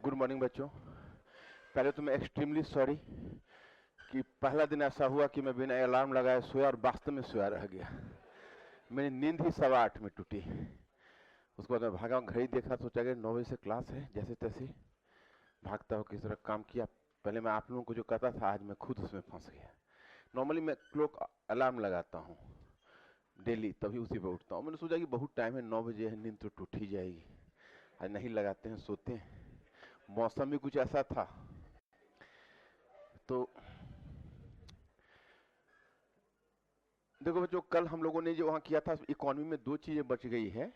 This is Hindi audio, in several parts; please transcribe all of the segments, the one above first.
गुड मॉर्निंग बच्चों। पहले तो मैं एक्सट्रीमली सॉरी कि पहला दिन ऐसा हुआ कि मैं बिना अलार्म लगाए सोया और वास्तव में सोया रह गया। मेरी नींद ही 8:15 में टूटी। उसके बाद मैं भागा, घड़ी देखा, सोचा कि 9 बजे से क्लास है। जैसे तैसे भागता हुआ किस तरह काम किया। पहले मैं आप लोगों को जो कहता था, आज मैं खुद उसमें फंस गया। नॉर्मली मैं क्लॉक अलार्म लगाता हूँ डेली, तभी उसी पर उठता हूँ। मैंने सोचा कि बहुत टाइम है, 9 बजे है, नींद तो टूट ही जाएगी। आज नहीं लगाते हैं, सोते हैं। मौसम भी कुछ ऐसा था तो देखो बच्चों, कल हम लोगों ने जो वहाँ किया था, इकोनॉमी में 2 चीजें बच गई है,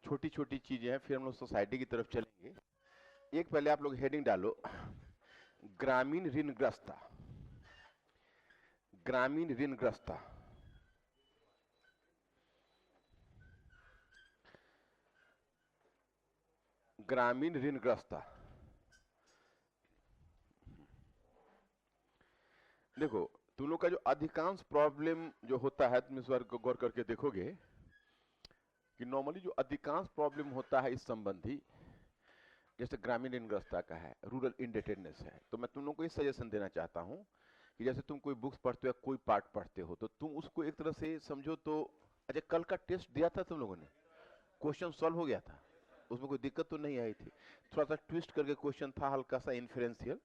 छोटी छोटी चीजें हैं। फिर हम लोग सोसाइटी की तरफ चलेंगे। एक पहले आप लोग हेडिंग डालो, ग्रामीण ऋणग्रस्ता। ग्रामीण ऋणग्रस्ता। ग्रामीण ऋणग्रस्ता। देखो, तुम लोग का जो अधिकांश प्रॉब्लम जो होता है, तुम इस बार को गौर करके देखोगे कि नॉर्मली जो अधिकांश प्रॉब्लम होता है इस संबंधी, जैसे ग्रामीण ऋणग्रस्ता का है, रूरल इंडेटेडनेस है, तो मैं तुम लोग को ये सजेशन देना चाहता हूं कि जैसे तुम कोई बुक्स पढ़ते हो या कोई पार्ट पढ़ते हो, तो तुम उसको एक तरह से समझो तो। अच्छा, कल का टेस्ट दिया था तुम लोगों ने? क्वेश्चन सॉल्व हो गया था? उसमें कोई दिक्कत तो नहीं आई थी? थोड़ा सा ट्विस्ट करके क्वेश्चन था, हल्का सा इन्फ्रेंशियल,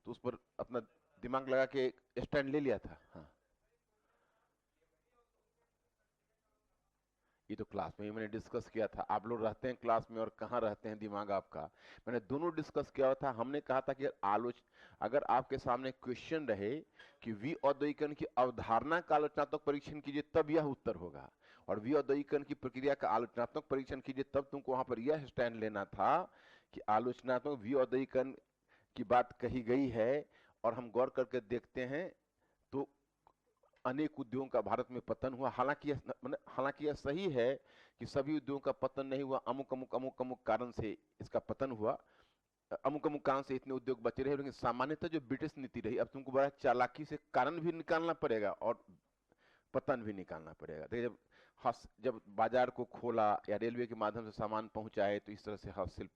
तो उस पर अपना दिमाग लगा के स्टैंड ले लिया था। हाँ, ये तो क्लास में ही मैंने डिस्कस किया था। आप लोग रहते हैं क्लास में और कहाँ रहते हैं दिमाग आपका। मैंने दोनों डिस्कस किया हुआ था। हमने कहा था कि अगर आपके सामने क्वेश्चन रहे कि विऔद्योगीकरण की अवधारणा का आलोचनात्मक परीक्षण कीजिए, तब यह उत्तर होगा, और विऔद्योगीकरण की प्रक्रिया का आलोचनात्मक परीक्षण कीजिए, तब तुमको वहां पर यह स्टैंड लेना था कि आलोचनात्मक विऔद्योगीकरण की बात कही गई है। और हम गौर करके देखते हैं तो अनेक उद्योगों का भारत में पतन हुआ। हालांकि यह सही है कि सभी उद्योगों का पतन नहीं हुआ, अमुक अमुक अमुक अमुक कारण से इसका पतन हुआ, अमुक अमुक कारण से इतने उद्योग बचे रहे। लेकिन सामान्यतः जो ब्रिटिश नीति रही, अब तुमको बड़ा चालाकी से कारण भी निकालना पड़ेगा और पतन भी निकालना पड़ेगा। देखिए, जब बाजार को खोला या रेलवे के माध्यम से सामान पहुंचाए, तो इस तरह से हस्तशिल्प,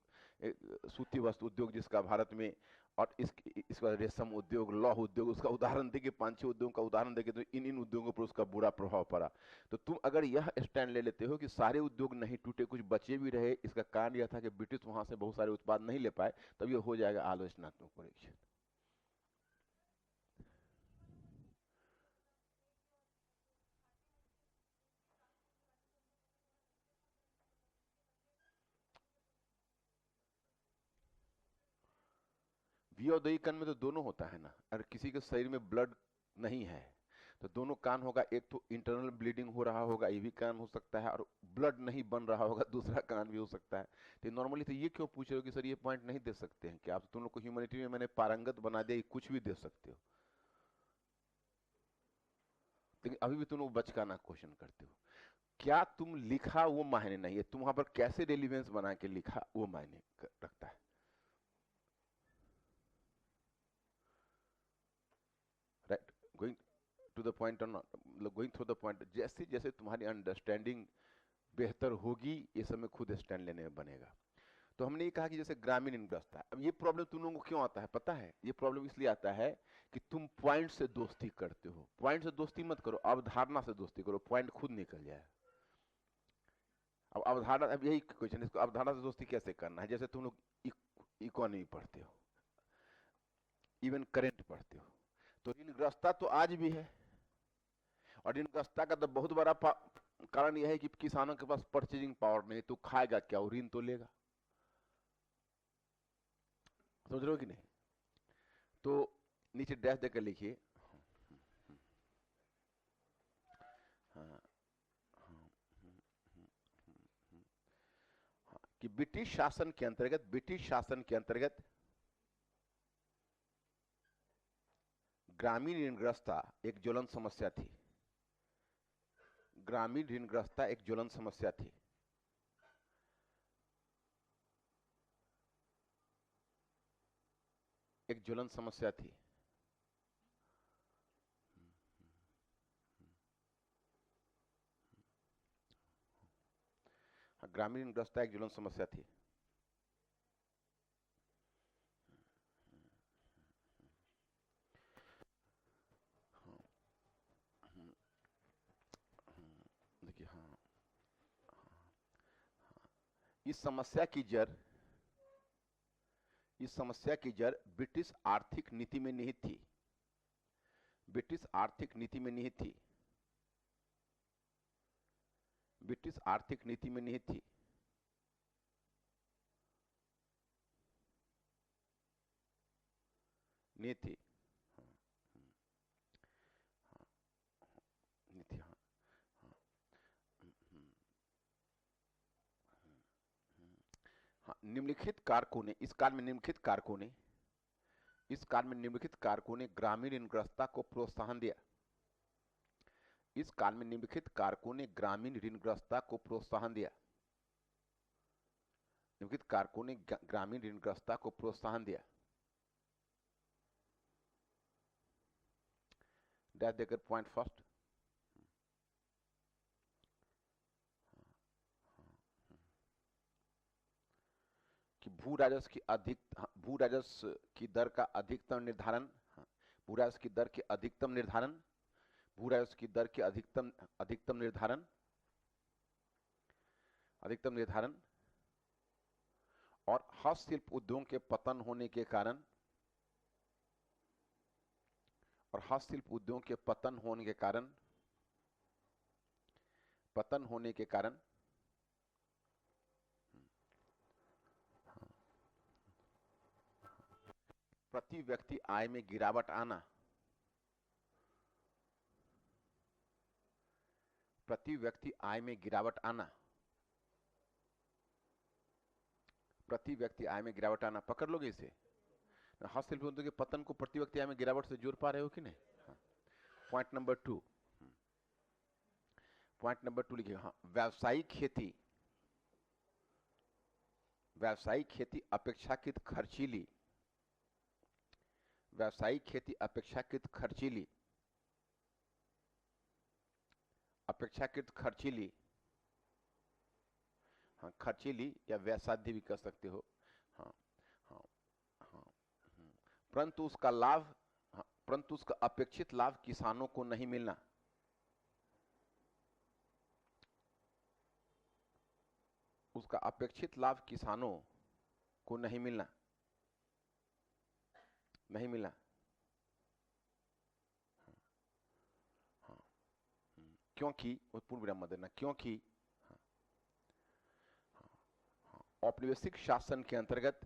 सूती वस्त्र उद्योग जिसका भारत में, और इसका रेशम उद्योग, लौह उद्योग, उसका उदाहरण देके 5-6 उद्योगों का उदाहरण देके, तो इन इन उद्योगों पर उसका बुरा प्रभाव पड़ा। तो तुम अगर यह स्टैंड ले लेते हो कि सारे उद्योग नहीं टूटे, कुछ बचे भी रहे, इसका कारण यह था कि ब्रिटिश वहां से बहुत सारे उत्पाद नहीं ले पाए, तब यह हो जाएगा आलोचनात्मक परीक्षण। विऔद्योगीकरण में तो दोनों होता है ना। अगर किसी के शरीर में ब्लड नहीं है तो दोनों कारण होगा। एक तो इंटरनल ब्लीडिंग हो रहा होगा, ये भी कारण हो सकता है, और ब्लड नहीं बन रहा होगा, दूसरा कारण भी हो सकता है। तो नॉर्मली तो ये क्यों पूछ रहे हो कि सर ये पॉइंट नहीं दे सकते हैं? कि आप, तुम लोग को ह्यूमैनिटी में मैंने पारंगत बना दिया, कुछ भी दे सकते हो, लेकिन अभी भी तुम लोग बचकाना क्वेश्चन करते हो। क्या तुम लिखा वो मायने नहीं है, तुम वहां पर कैसे रेलिवेंस बना के लिखा वो मायने रखता है। Right, going to the point और नॉट, मतलब गोइंग थ्रू द पॉइंट। जैसे जैसे तुम्हारी अंडरस्टैंडिंग बेहतर होगी, ये सब में खुद स्टैंड लेने में बनेगा। तो हमने ये कहा कि जैसे ग्रामीण इंफ्रास्ट्रक्चर, अब ये प्रॉब्लम तुम लोगों को क्यों आता है पता है? ये प्रॉब्लम इसलिए आता है कि तुम पॉइंट से दोस्ती करते हो। पॉइंट से दोस्ती मत करो, अवधारणा से दोस्ती करो, पॉइंट खुद निकल जाए। अब अवधारणा, अब यही क्वेश्चन, इसको अवधारणा से दोस्ती कैसे करना है? जैसे तुम लोग इकोनॉमी पढ़ते हो, इवन करेंट पढ़ते हो, तो ऋणग्रस्तता तो आज भी है। और ऋणग्रस्तता का तो बहुत बड़ा कारण यह है कि किसानों के पास परचेजिंग पावर नहीं, तो खाएगा क्या? वो ऋण तो लेगा। समझ रहे हो कि नहीं? तो नीचे डैश देकर लिखिए, हाँ, कि ब्रिटिश शासन के अंतर्गत ग्रामीण ऋणग्रस्तता एक ज्वलंत समस्या थी। ग्रामीण ऋणग्रस्तता एक ज्वलंत समस्या थी। एक ज्वलंत समस्या थी। हाँ, ग्रामीण ऋणग्रस्तता एक ज्वलंत समस्या थी। इस समस्या की जड़ ब्रिटिश आर्थिक नीति में निहित थी। ब्रिटिश आर्थिक नीति में निहित थी। ब्रिटिश आर्थिक नीति में निहित थी। निहित थी। नीति, हाँ। हाँ, निम्नलिखित कारकों ने, इस काल में निम्नलिखित कारकों ने ग्रामीण ऋणग्रस्तता को प्रोत्साहन दिया। इस काल में निम्नलिखित कारकों ने ग्रामीण ऋणग्रस्तता को प्रोत्साहन दिया। निम्नलिखित कारकों ने ग्रामीण ऋणग्रस्तता को प्रोत्साहन दिया। डैश देकर पॉइंट फर्स्ट। कि भू राजस्व की दर का अधिकतम निर्धारण, भू राजस्व की दर के अधिकतम निर्धारण, भू राजस्व की दर के अधिकतम निर्धारण और हस्तशिल्प उद्योग के पतन होने के कारण, प्रति व्यक्ति आय में गिरावट आना, प्रति व्यक्ति आय में गिरावट आना, पकड़ लोगे इसे। हस्तशिल्प उद्योग के पतन को प्रति व्यक्ति आय में गिरावट से जोड़ पा रहे हो कि नहीं? पॉइंट नंबर 2 लिखिएगा। हाँ, व्यावसायिक खेती अपेक्षाकृत खर्चीली, हाँ, खर्चीली या व्यवसाध्य भी कह सकते हो। हाँ, हाँ, हाँ, परंतु उसका अपेक्षित लाभ किसानों को नहीं मिलना। उसका अपेक्षित लाभ किसानों को नहीं मिलना। हाँ, क्योंकि पूर्ण विराम मत देना, क्योंकि औपनिवेशिक शासन के अंतर्गत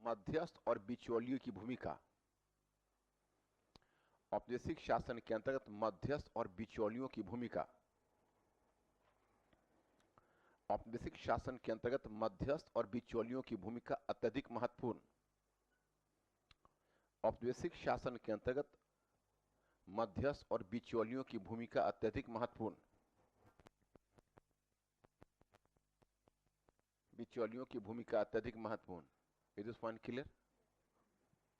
मध्यस्थ और बिचौलियों की भूमिका, औपनिवेशिक शासन के अंतर्गत मध्यस्थ और बिचौलियों की भूमिका, औपनिवेशिक शासन के अंतर्गत मध्यस्थ और बिचौलियों की भूमिका अत्यधिक महत्वपूर्ण। औपनिवेशिक शासन के अंतर्गत मध्यस्थ और बिचौलियों की भूमिका अत्यधिक महत्वपूर्ण। बिचौलियों की भूमिका अत्यधिक महत्वपूर्ण। Is this point clear?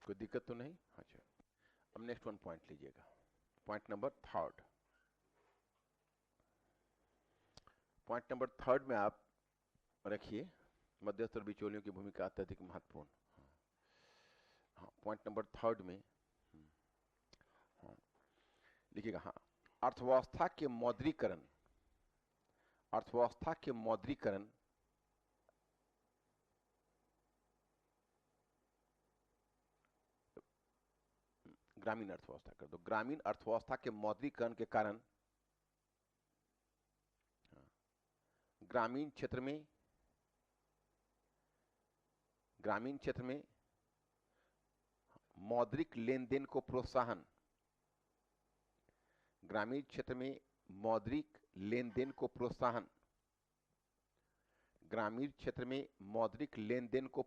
कोई दिक्कत तो नहीं? अच्छा, अब नेक्स्ट वन पॉइंट लीजिएगा। Point number 3। पॉइंट नंबर 3 में आप रखिए मध्यस्थ और बिचौलियों की भूमिका अत्यधिक महत्वपूर्ण। हाँ, पॉइंट नंबर 3 में लिखिएगा। हाँ, अर्थव्यवस्था के मौद्रीकरण ग्रामीण अर्थव्यवस्था कर दो। ग्रामीण अर्थव्यवस्था के मौद्रीकरण के कारण ग्रामीण क्षेत्र में मौद्रिक लेन देन को प्रोत्साहन, ग्रामीण क्षेत्र में मौद्रिक लेन देन को प्रोत्साहन, ग्रामीण क्षेत्र में मौद्रिक लेन देन को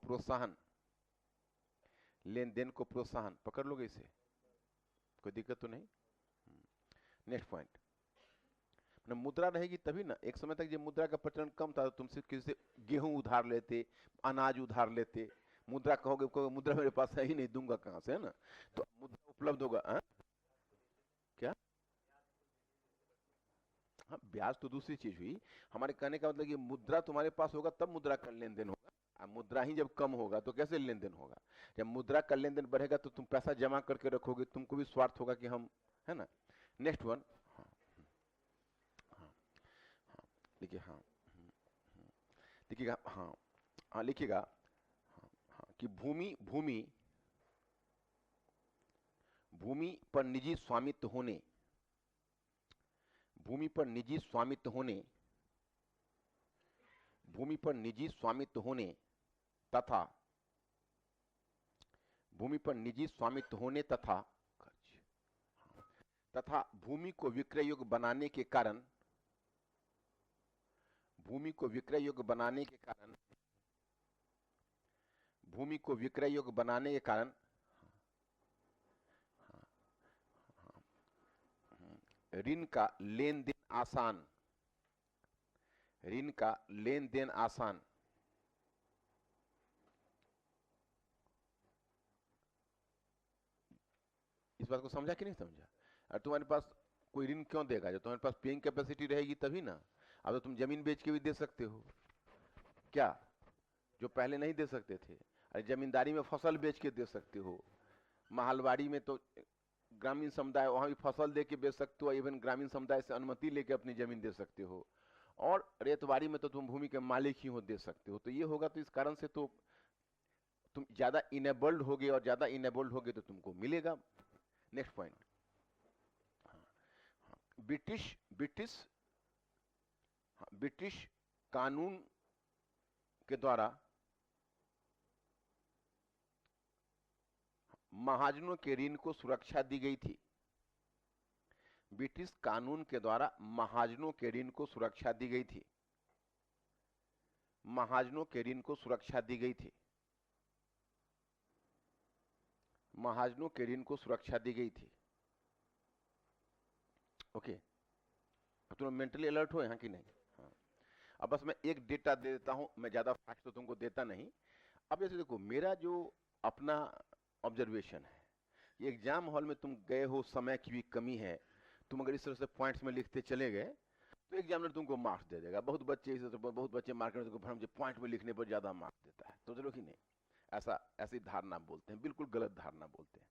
प्रोत्साहन, पकड़ लोगे इसे? कोई दिक्कत तो नहीं? नेक्स्ट पॉइंट, मुद्रा रहेगी तभी ना। एक समय तक जब मुद्रा का प्रचलन कम था तो तुमसे किसी से गेहूं उधार लेते, अनाज उधार लेते। मुद्रा कहोगे मुद्रा मेरे पास है ही नहीं, दूंगा कहां से, है ना? तो मुद्रा उपलब्ध होगा। क्या? हाँ, ब्याज तो दूसरी चीज हुई। हमारे कहने का मतलब ये मुद्रा तुम्हारे पास होगा तब मुद्रा का लेन देन होगा। मुद्रा ही जब कम होगा तो कैसे लेन देन होगा? जब मुद्रा का लेन देन बढ़ेगा तो तुम पैसा जमा करके रखोगे, तुमको भी स्वार्थ होगा कि हम, है ना। नेक्स्ट वन, हाँ हाँ हाँ, देखिए, हाँ लिखिएगा, हाँ हाँ लिखिएगा, हाँ हाँ, कि भूमि भूमि भूमि पर निजी स्वामित्व होने, भूमि पर निजी स्वामित्व होने, भूमि पर निजी स्वामित्व होने तथा भूमि पर निजी स्वामित्व होने तथा भूमि को विक्रय योग्य बनाने के कारण, भूमि को विक्रय योग्य बनाने के कारण, भूमि को विक्रय योग्य बनाने के कारण ऋण का लेन देन आसान, ऋण का लेन देन आसान, इस बात को समझा कि नहीं समझा? और तुम्हारे पास कोई ऋण क्यों देगा? जब तुम्हारे पास पेइंग कैपेसिटी रहेगी तभी ना। अब तो तुम जमीन बेच के भी दे सकते हो क्या, जो पहले नहीं दे सकते थे? अरे जमींदारी में फसल बेच के दे सकते हो, महलवाड़ी में तो ग्रामीण समुदाय, वहां भी फसल दे के बेच सकते हो, इवन ग्रामीण समुदाय से अनुमति लेके अपनी जमीन दे सकते हो, और रेतवाड़ी में तो तुम भूमि के मालिक ही हो, दे सकते हो। तो ये होगा, तो इस कारण से तो तुम ज्यादा इनेबल्ड होगे, और ज्यादा इनेबल्ड होगे तो तुमको मिलेगा। Next point, British British British कानून के द्वारा महाजनों के ऋण को सुरक्षा दी गई थी। ब्रिटिश कानून के द्वारा महाजनों के ऋण को सुरक्षा दी गई थी, महाजनों के ऋण को सुरक्षा दी गई थी, महाजनों के ऋण को सुरक्षा दी गई थी। ओके, अब तुम मेंटली अलर्ट हो यहाँ की नहीं? हाँ, अब बस मैं एक डेटा दे देता हूं, मैं ज्यादा फैक्ट तो तुमको देता नहीं। अब जैसे देखो, मेरा जो अपना ऑब्जर्वेशन है, ये एग्जाम हॉल में तुम गए हो, समय की भी कमी है, तुम अगर इस तरह से पॉइंट्स में लिखते चले गए तो एग्जामिनर तुमको मार्क्स दे देगा। बहुत बच्चे इस बहुत बच्चे मार्केट में तुमको पॉइंट में लिखने पर ज्यादा मार्क्स देता है, तो चलो कि नहीं, ऐसा ऐसी धारणा बोलते हैं, बिल्कुल गलत धारणा बोलते हैं।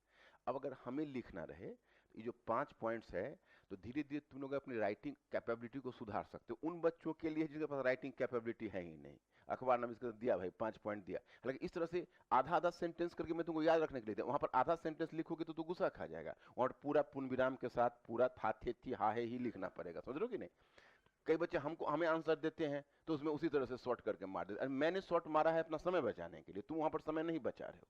अब अगर हमें लिखना रहे तो ये जो 5 पॉइंट्स है, तो धीरे धीरे तुम लोग अपनी राइटिंग कैपेबिलिटी को सुधार सकते हो। उन बच्चों के लिए जिनके पास राइटिंग कैपेबिलिटी है ही नहीं, अखबार नाम इसका दिया भाई 5 पॉइंट दिया, हालांकि इस तरह से आधा आधा सेंटेंस करके मैं तुमको याद रखने के लिए दिया, वहां पर आधा सेंटेंस लिखोगे तो तू गुस्सा खा जाएगा, और पूरा पूर्ण विराम के साथ पूरा था थे थी हा है ही लिखना पड़ेगा, समझ लो कि नहीं। कई बच्चे हमें आंसर देते हैं तो उसमें उसी तरह से शॉर्ट करके मार देते। मैंने शॉर्ट मारा है अपना समय बचाने के लिए, तुम वहां पर समय नहीं बचा रहे हो।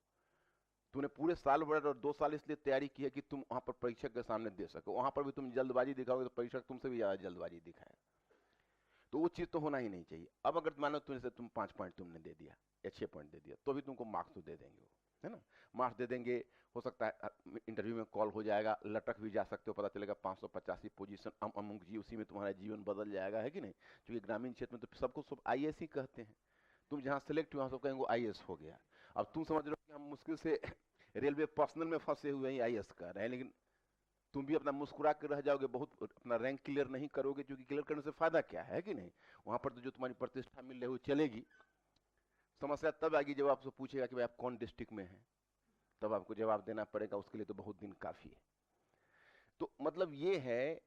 तूने पूरे साल भर और 2 साल इसलिए तैयारी की है कि तुम वहां पर परीक्षक के सामने दे सको, वहां पर भी तुम जल्दबाजी दिखाओगे तो परीक्षक तुमसे भी ज्यादा जल्दबाजी दिखाएगा, तो वो चीज तो होना ही नहीं चाहिए। अब अगर मानो तुम 5 पॉइंट तुमने दे दिया या 6 पॉइंट दे दिया, तो भी तुमको मार्क्स तो दे देंगे वो, है ना, मार्क्स दे देंगे। हो सकता है इंटरव्यू में कॉल हो जाएगा, लटक भी जा सकते हो, पता चलेगा 585 पोजीशन अमुक जी, उसी में तुम्हारा जीवन बदल जाएगा, है कि नहीं। क्योंकि ग्रामीण क्षेत्र में तो सबको सब आईएएस ही कहते हैं, तुम जहां सेलेक्ट हुए सब कहेंगे आईएएस हो गया। अब तुम समझ रहे हो कि हम मुश्किल से रेलवे पर्सनल में फंसे हुए हैं, आईएएस कर रहे हैं, लेकिन तुम भी अपना मुस्कुरा कर रह जाओगे, बहुत अपना रैंक क्लियर नहीं करोगे, क्योंकि क्लियर करने से फायदा क्या है कि नहीं। वहां पर तो जो तुम्हारी प्रतिष्ठा मिल रही है वो चलेगी। समस्या तब आएगी जब आपसे पूछेगा कि भाई आप कौन डिस्ट्रिक्ट में हैं, तब आपको जवाब देना पड़ेगा, उसके लिए तो बहुत दिन काफी है। तो मतलब ये है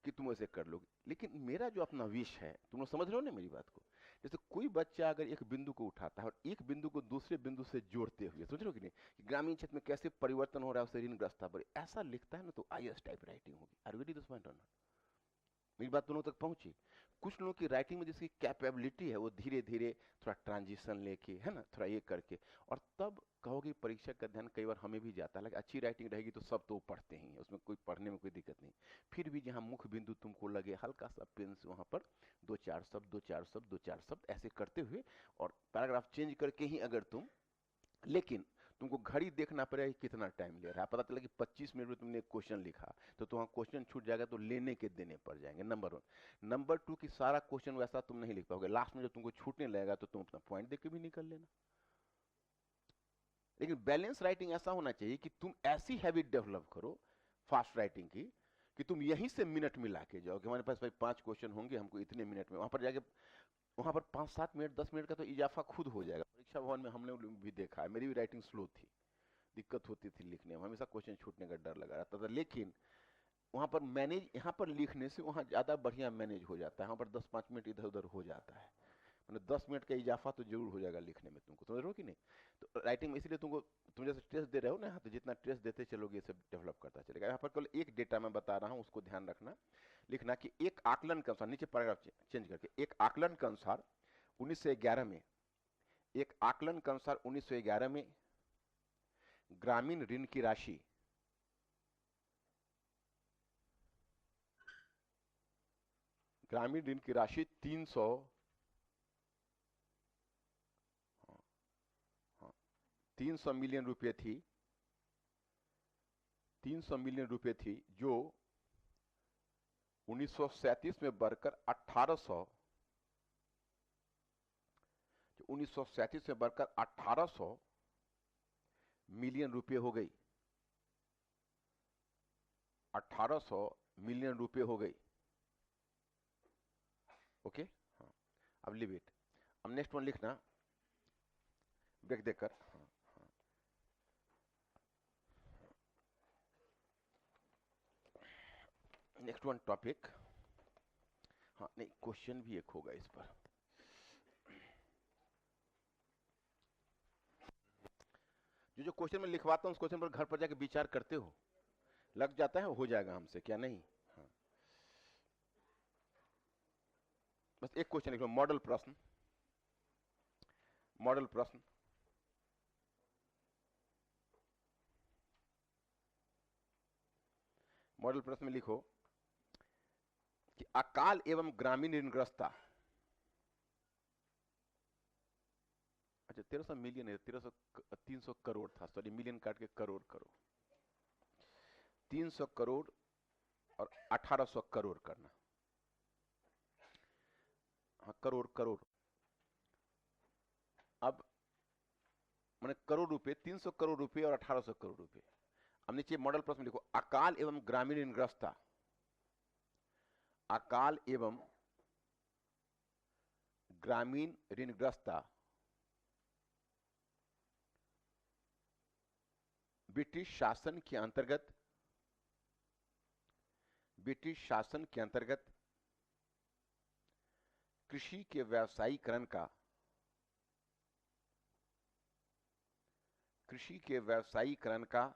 कि तुम ऐसे कर लोगे, लेकिन मेरा जो अपना विश है, तुम लोग समझ रहे हो ना मेरी बात को। जैसे कोई बच्चा अगर एक बिंदु को उठाता है और एक बिंदु को दूसरे बिंदु से जोड़ते हुए, समझ रहे हो कि नहीं, कि ग्रामीण क्षेत्र में कैसे परिवर्तन हो रहा है, उससे ऋणग्रस्तता पर ऐसा लिखता है ना, तो आईएएस टाइप राइटिंग होगी। Are you getting this point और नॉट? मेरी बात दोनों तक पहुंची? कुछ लोगों की राइटिंग में जिसकी कैपेबिलिटी है, वो धीरे धीरे थोड़ा ट्रांजिशन लेके, है ना, थोड़ा ये करके, और तब कहोगे परीक्षक का ध्यान कई बार हमें भी जाता है, लेकिन अच्छी राइटिंग रहेगी तो सब तो पढ़ते ही हैं, उसमें कोई पढ़ने में कोई दिक्कत नहीं। फिर भी जहां मुख्य बिंदु तुमको लगे, हल्का सा पेन से वहां पर 2-4 शब्द 2-4 शब्द 2-4 शब्द ऐसे करते हुए, और पैराग्राफ चेंज करके ही अगर तुम, लेकिन तुमको घड़ी देखना पड़ेगा कि कितना टाइम ले रहा है। पता चला कि 25 मिनट में तुमने एक क्वेश्चन लिखा, तो तुम्हारा क्वेश्चन छूट जाएगा, तो लेने के देने पड़ जाएंगे, नंबर 1। नंबर 2 कि सारा क्वेश्चन वैसा तुम नहीं लिख पाओगे, लास्ट में जब तुमको छूटने लगेगा तो तुम अपना पॉइंट देके भी निकल लेना। लेकिन बैलेंस राइटिंग ऐसा होना चाहिए कि तुम ऐसी हैबिट डेवलप करो फास्ट राइटिंग की, कि तुम यहीं से मिनट मिला के जाओ कि हमारे पास भाई 5 क्वेश्चन होंगे, हमको इतने मिनट में, वहां पर जाके वहां पर 5-7 मिनट 10 मिनट का तो इजाफा खुद हो जाएगा। परीक्षा भवन में हमने भी देखा है, मेरी भी राइटिंग स्लो थी, दिक्कत होती थी लिखने में, हमेशा क्वेश्चन छूटने का डर लगा रहता था। लेकिन वहां पर मैनेज, यहाँ पर लिखने से वहां ज्यादा बढ़िया मैनेज हो जाता है। वहां पर 10-5 मिनट इधर उधर हो जाता है, मतलब 10 मिनट का इजाफा तो जरूर हो जाएगा लिखने में, तुमको समझ रहे हो कि नहीं। तो राइटिंग में इसलिए तुमको, तुम जैसे टेस्ट दे रहे हो ना, तो जितना टेस्ट देते चलोगे ये सब डेवलप करता चलेगा। यहाँ पर केवल एक डेटा मैं बता रहा हूँ, उसको ध्यान रखना। लिखना कि एक आकलन के अनुसार, नीचे पैराग्राफ चेंज करके, एक आकलन के अनुसार 1911 में, एक आकलन के अनुसार 1911 में ग्रामीण ऋण की राशि, ग्रामीण ऋण की राशि 300 मिलियन रुपए थी, 300 मिलियन रुपए थी, जो 1937 में बढ़कर 1800, जो 1937 में बढ़कर 1800 मिलियन रुपए हो गई, 1800 मिलियन रुपए हो गई। ओके, हाँ, अब लिव इट। अब नेक्स्ट वन लिखना ब्रेक देकर। नेक्स्ट वन टॉपिक, हाँ नहीं, क्वेश्चन भी एक होगा इस पर। जो क्वेश्चन में लिखवाता हूँ उस क्वेश्चन पर घर पर जाके विचार करते हो, लग जाता है, हो जाएगा हमसे, क्या नहीं। हाँ, बस एक क्वेश्चन लिख लो, मॉडल प्रश्न, मॉडल प्रश्न। मॉडल प्रश्न में लिखो कि अकाल एवं ग्रामीण ऋणग्रस्तता, अच्छा 1300 मिलियन है, 300 करोड़ था, सॉरी मिलियन काट के करोड़ करो, 300 करोड़ और 1800 करोड़ करना, हाँ करोड़ करोड़। अब मैंने करोड़ रुपए, 300 करोड़ रुपए और 1800 करोड़ रुपए। अब नीचे मॉडल प्रश्न लिखो, अकाल एवं ग्रामीण ऋणग्रस्तता, अकाल एवं ग्रामीण ऋणग्रस्तता ब्रिटिश शासन के अंतर्गत, ब्रिटिश शासन के अंतर्गत कृषि के व्यावसायीकरण का, कृषि के व्यावसायीकरण का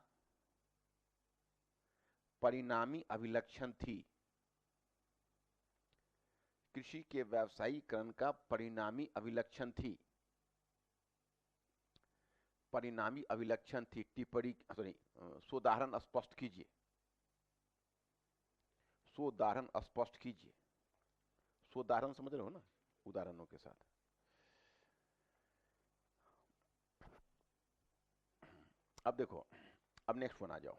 परिणामी अभिलक्षण थी, कृषि के व्यावसायीकरण का परिणामी अभिलक्षण थी, परिणामी अभिलक्षण थी। टिप्पणी, सॉरी, सोदाहरण स्पष्ट कीजिए, सोदाहरण स्पष्ट कीजिए। सोदाहरण समझ रहे हो ना, उदाहरणों के साथ। अब देखो, अब नेक्स्ट वन आ जाओ,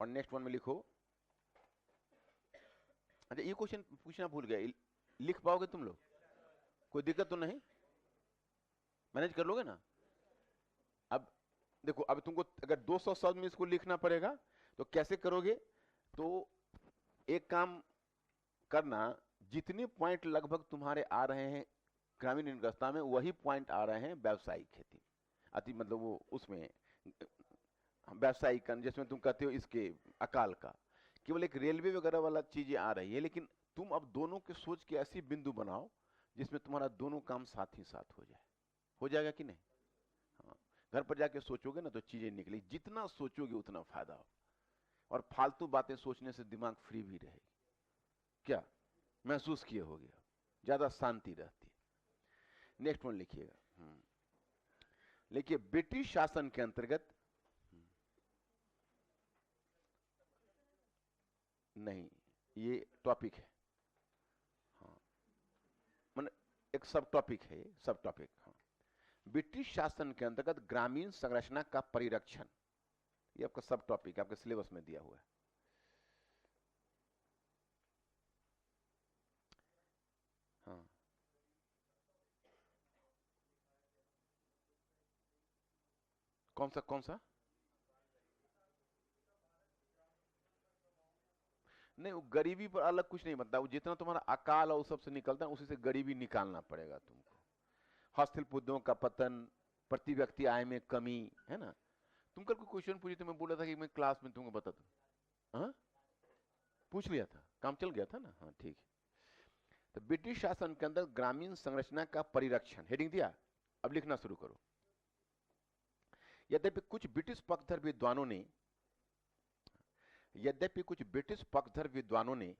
और नेक्स्ट वन में लिखो, अच्छा ये क्वेश्चन पूछना भूल गया, लिख पाओगे तुम लोग? कोई दिक्कत तो नहीं, मैनेज कर लोगे ना? अब देखो, अब तुमको अगर 200 शब्द में इसको लिखना पड़ेगा तो कैसे करोगे? तो एक काम करना, जितने पॉइंट लगभग तुम्हारे आ रहे हैं ग्रामीण ऋणग्रस्तता में, वही पॉइंट आ रहे हैं व्यावसायिक खेती, अति मतलब वो उसमें व्यावसायिक, जिसमें तुम कहते हो इसके अकाल का, केवल एक रेलवे वगैरह वाला चीजें आ रही है। लेकिन तुम अब दोनों के सोच के ऐसी बिंदु बनाओ जिसमें तुम्हारा दोनों काम साथ ही साथ हो जाए। हो जाएगा कि नहीं? हाँ, घर पर जाके सोचोगे ना तो चीजें निकली, जितना सोचोगे उतना फायदा हो, और फालतू बातें सोचने से दिमाग फ्री भी रहेगी। क्या महसूस किए होगे? ज्यादा शांति रहती है। नेक्स्ट वन लिखिएगा, देखिए ब्रिटिश शासन के अंतर्गत, नहीं ये टॉपिक है, हाँ मतलब एक सब टॉपिक है, सब टॉपिक। हाँ, ब्रिटिश शासन के अंतर्गत ग्रामीण संरचना का परिरक्षण, ये आपका सब टॉपिक आपके सिलेबस में दिया हुआ है। हाँ, कौन सा कौन सा? नहीं, वो गरीबी पर अलग कुछ नहीं बनता, वो जितना तुम्हारा अकाल और सबसे निकलता है उसी से गरीबी निकालना पड़ेगा तुमको। हस्तशिल्प उद्योग का पतन, प्रति व्यक्ति आय में कमी, है ना। तुम कल कोई क्वेश्चन पूछे तो मैं बोला था कि मैं क्लास में तुमको बता दूं। हाँ, पूछ लिया था, काम चल गया था ना। हाँ ठीक है। तो ब्रिटिश शासन के अंदर ग्रामीण संरचना का परिरक्षण, हेडिंग दिया, अब लिखना शुरू करो। यद्यपि कुछ ब्रिटिश पक्षधर विद्वानों ने यद्यपि कुछ ब्रिटिश पक्षधर विद्वानों ने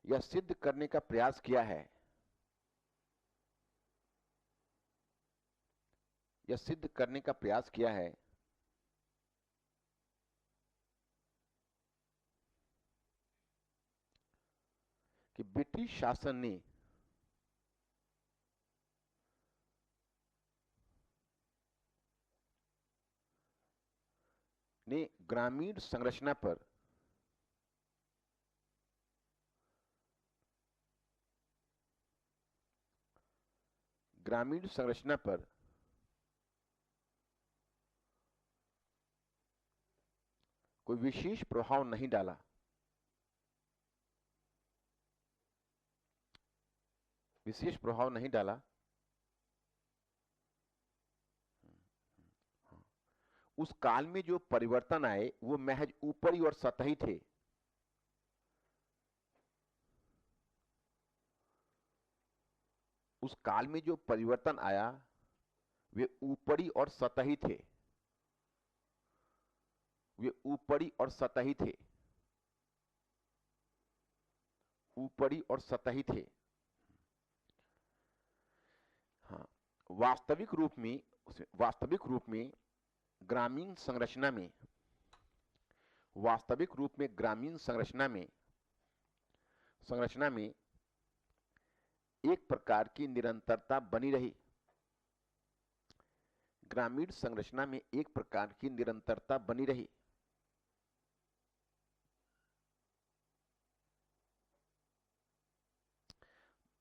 यह सिद्ध करने का प्रयास किया है यह सिद्ध करने का प्रयास किया है कि ब्रिटिश शासन ने ग्रामीण संरचना पर कोई विशेष प्रभाव नहीं डाला। विशेष प्रभाव नहीं डाला। उस काल में जो परिवर्तन आए वो महज ऊपरी और सतही थे। उस काल में जो परिवर्तन आया वे ऊपरी और सतही थे। वे ऊपरी और सतही थे। ऊपरी और सतही थे। हाँ, वास्तविक रूप में ग्रामीण संरचना में वास्तविक रूप में ग्रामीण संरचना में एक प्रकार की निरंतरता बनी रही। ग्रामीण संरचना में एक प्रकार की निरंतरता बनी रही।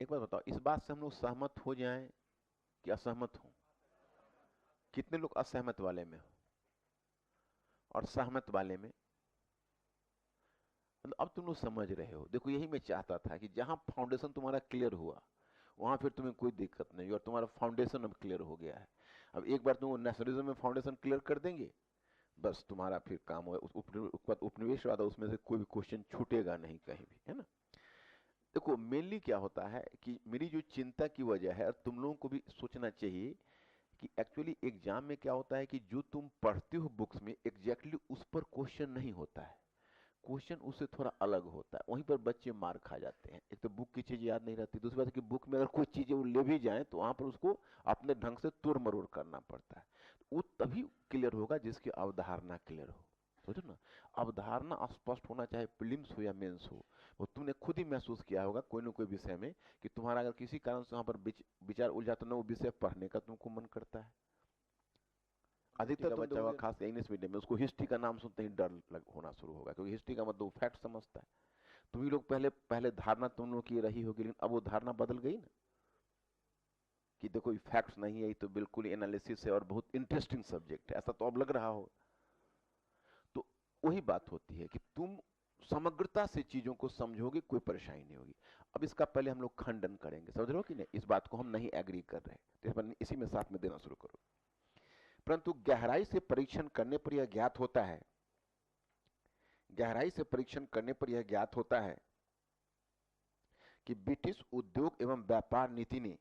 एक बात बताओ, इस बात से हम लोग सहमत हो जाएं कि असहमत हो? कितने लोग असहमत वाले में हो और सहमत वाले में? मतलब अब तुम लोग समझ रहे हो। देखो, यही मैं चाहता था कि जहां फाउंडेशन तुम्हारा क्लियर हुआ वहां फिर तुम्हें कोई दिक्कत नहीं, और तुम्हारा फाउंडेशन अब क्लियर हो गया है। अब एक बार तुम नेशनलिज्म में फाउंडेशन क्लियर कर देंगे, बस तुम्हारा फिर काम हो। उपनिवेशवाद, उसमें से कोई भी क्वेश्चन छूटेगा नहीं कहीं भी, है ना। देखो, मेनली क्या होता है कि मेरी जो चिंता की वजह है, और तुम लोगों को भी सोचना चाहिए कि एक्चुअली एग्जाम में क्या होता है कि जो तुम पढ़ते हो बुक्स में एग्जैक्टली उस पर क्वेश्चन नहीं होता है। क्वेश्चन उससे थोड़ा अलग होता है, वहीं पर बच्चे मार खा जाते हैं। एक तो बुक की चीज याद नहीं रहती, दूसरी बात है कि बुक में अगर कोई चीजें वो ले भी जाए तो वहां पर उसको अपने ढंग से तोड़ मरोड़ करना पड़ता है। वो तभी क्लियर होगा जिसकी अवधारणा क्लियर हो। समझो ना, अवधारणा स्पष्ट होना, चाहे प्रीलिम्स हो या मेंस हो। वो तुमने खुद ही महसूस किया होगा कोई न कोई विषय में कि तुम्हारा अगर किसी कारण से वहां पर विचार उलझा तो ना वो विषय पढ़ने का तुमको मन करता है। अधिकतर बच्चा होगा खास इंग्लिश मीडियम में, उसको हिस्ट्री का नाम सुनते ही डर होना शुरू होगा, क्योंकि हिस्ट्री का मतलब फैक्ट समझता है। तुम ही लोग पहले धारणा तुम लोग की रही होगी, लेकिन अब वो धारणा बदल गई ना कि देखो ये फैक्ट्स नहीं है, ये तो बिल्कुल एनालिसिस है और बहुत इंटरेस्टिंग सब्जेक्ट है, ऐसा तो अब लग रहा हो। तो वही बात होती है कि तुम समग्रता से चीजों को समझोगे, कोई परेशानी नहीं होगी। अब इसका पहले हम लोग खंडन करेंगे, समझ रहे हो कि नहीं? इस बात को हम नहीं एग्री कर रहे, तो इसी में साथ में देना शुरू करो। परंतु गहराई से परीक्षण करने पर यह ज्ञात होता है कि ब्रिटिश उद्योग एवं व्यापार नीति ने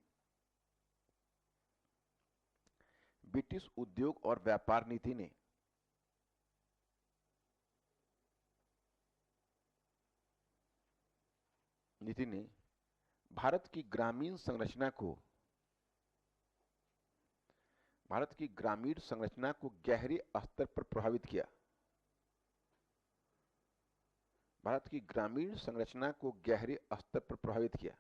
भारत की ग्रामीण संरचना को गहरे स्तर पर प्रभावित किया। भारत की ग्रामीण संरचना को गहरे स्तर पर प्रभावित किया।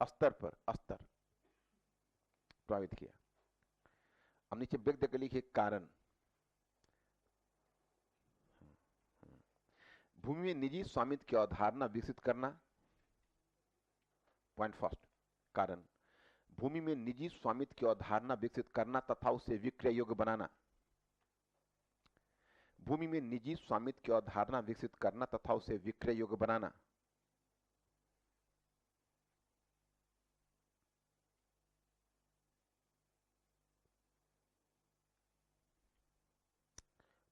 स्तर प्रभावित किया। अब नीचे ब्रेक देकर लिखिए कारण। भूमि में निजी स्वामित्व की अवधारणा विकसित करना, पॉइंट फर्स्ट। कारण, भूमि में निजी स्वामित्व की अवधारणा विकसित करना तथा उसे विक्रय योग्य बनाना। भूमि में निजी स्वामित्व की अवधारणा विकसित करना तथा उसे विक्रय योग्य बनाना।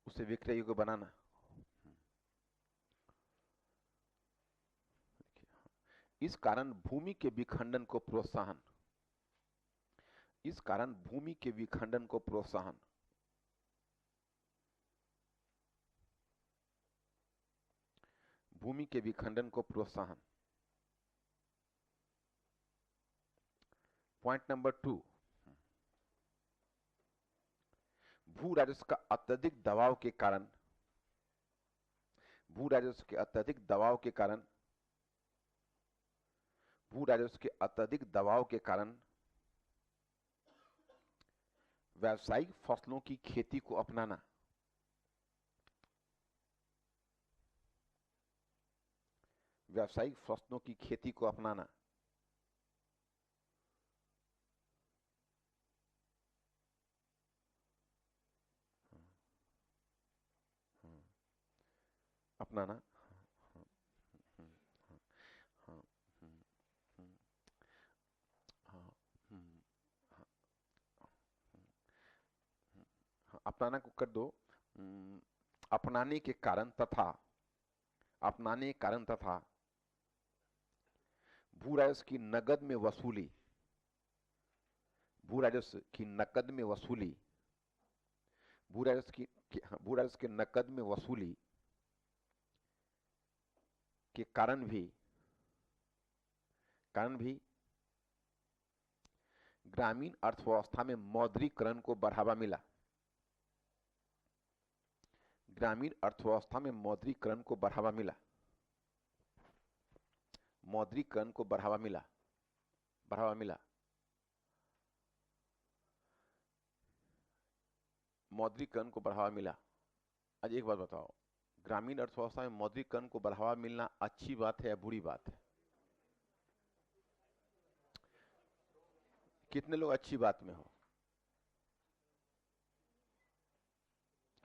उसे विक्रय योग्य बनाना। इस कारण भूमि के विखंडन को प्रोत्साहन। इस कारण भूमि के विखंडन को प्रोत्साहन। भूमि के विखंडन को प्रोत्साहन। पॉइंट नंबर 2, भू राजस्व का अत्यधिक दबाव के कारण, भू राजस्व के अत्यधिक दबाव के कारण, भू राजस्व के अत्यधिक दबाव के कारण व्यावसायिक फसलों की खेती को अपनाना। व्यावसायिक फसलों की खेती को अपनाना। अपनाना। अपनाना को कर दो। अपनाने के कारण तथा, अपनाने के कारण तथा भू राजस्व की नकद में वसूली, भू राजस्व की नकद में वसूली, भू राजस्व के नकद में वसूली के कारण भी ग्रामीण अर्थव्यवस्था में मौद्रीकरण को बढ़ावा मिला। ग्रामीण अर्थव्यवस्था में मौद्रीकरण को बढ़ावा मिला। मौद्रीकरण को बढ़ावा मिला। बढ़ावा मिला। मौद्रीकरण को बढ़ावा मिला। आज एक बात बताओ, ग्रामीण अर्थव्यवस्था में मौद्रीकरण को बढ़ावा मिलना अच्छी बात है या बुरी बात है? कितने लोग अच्छी बात में हो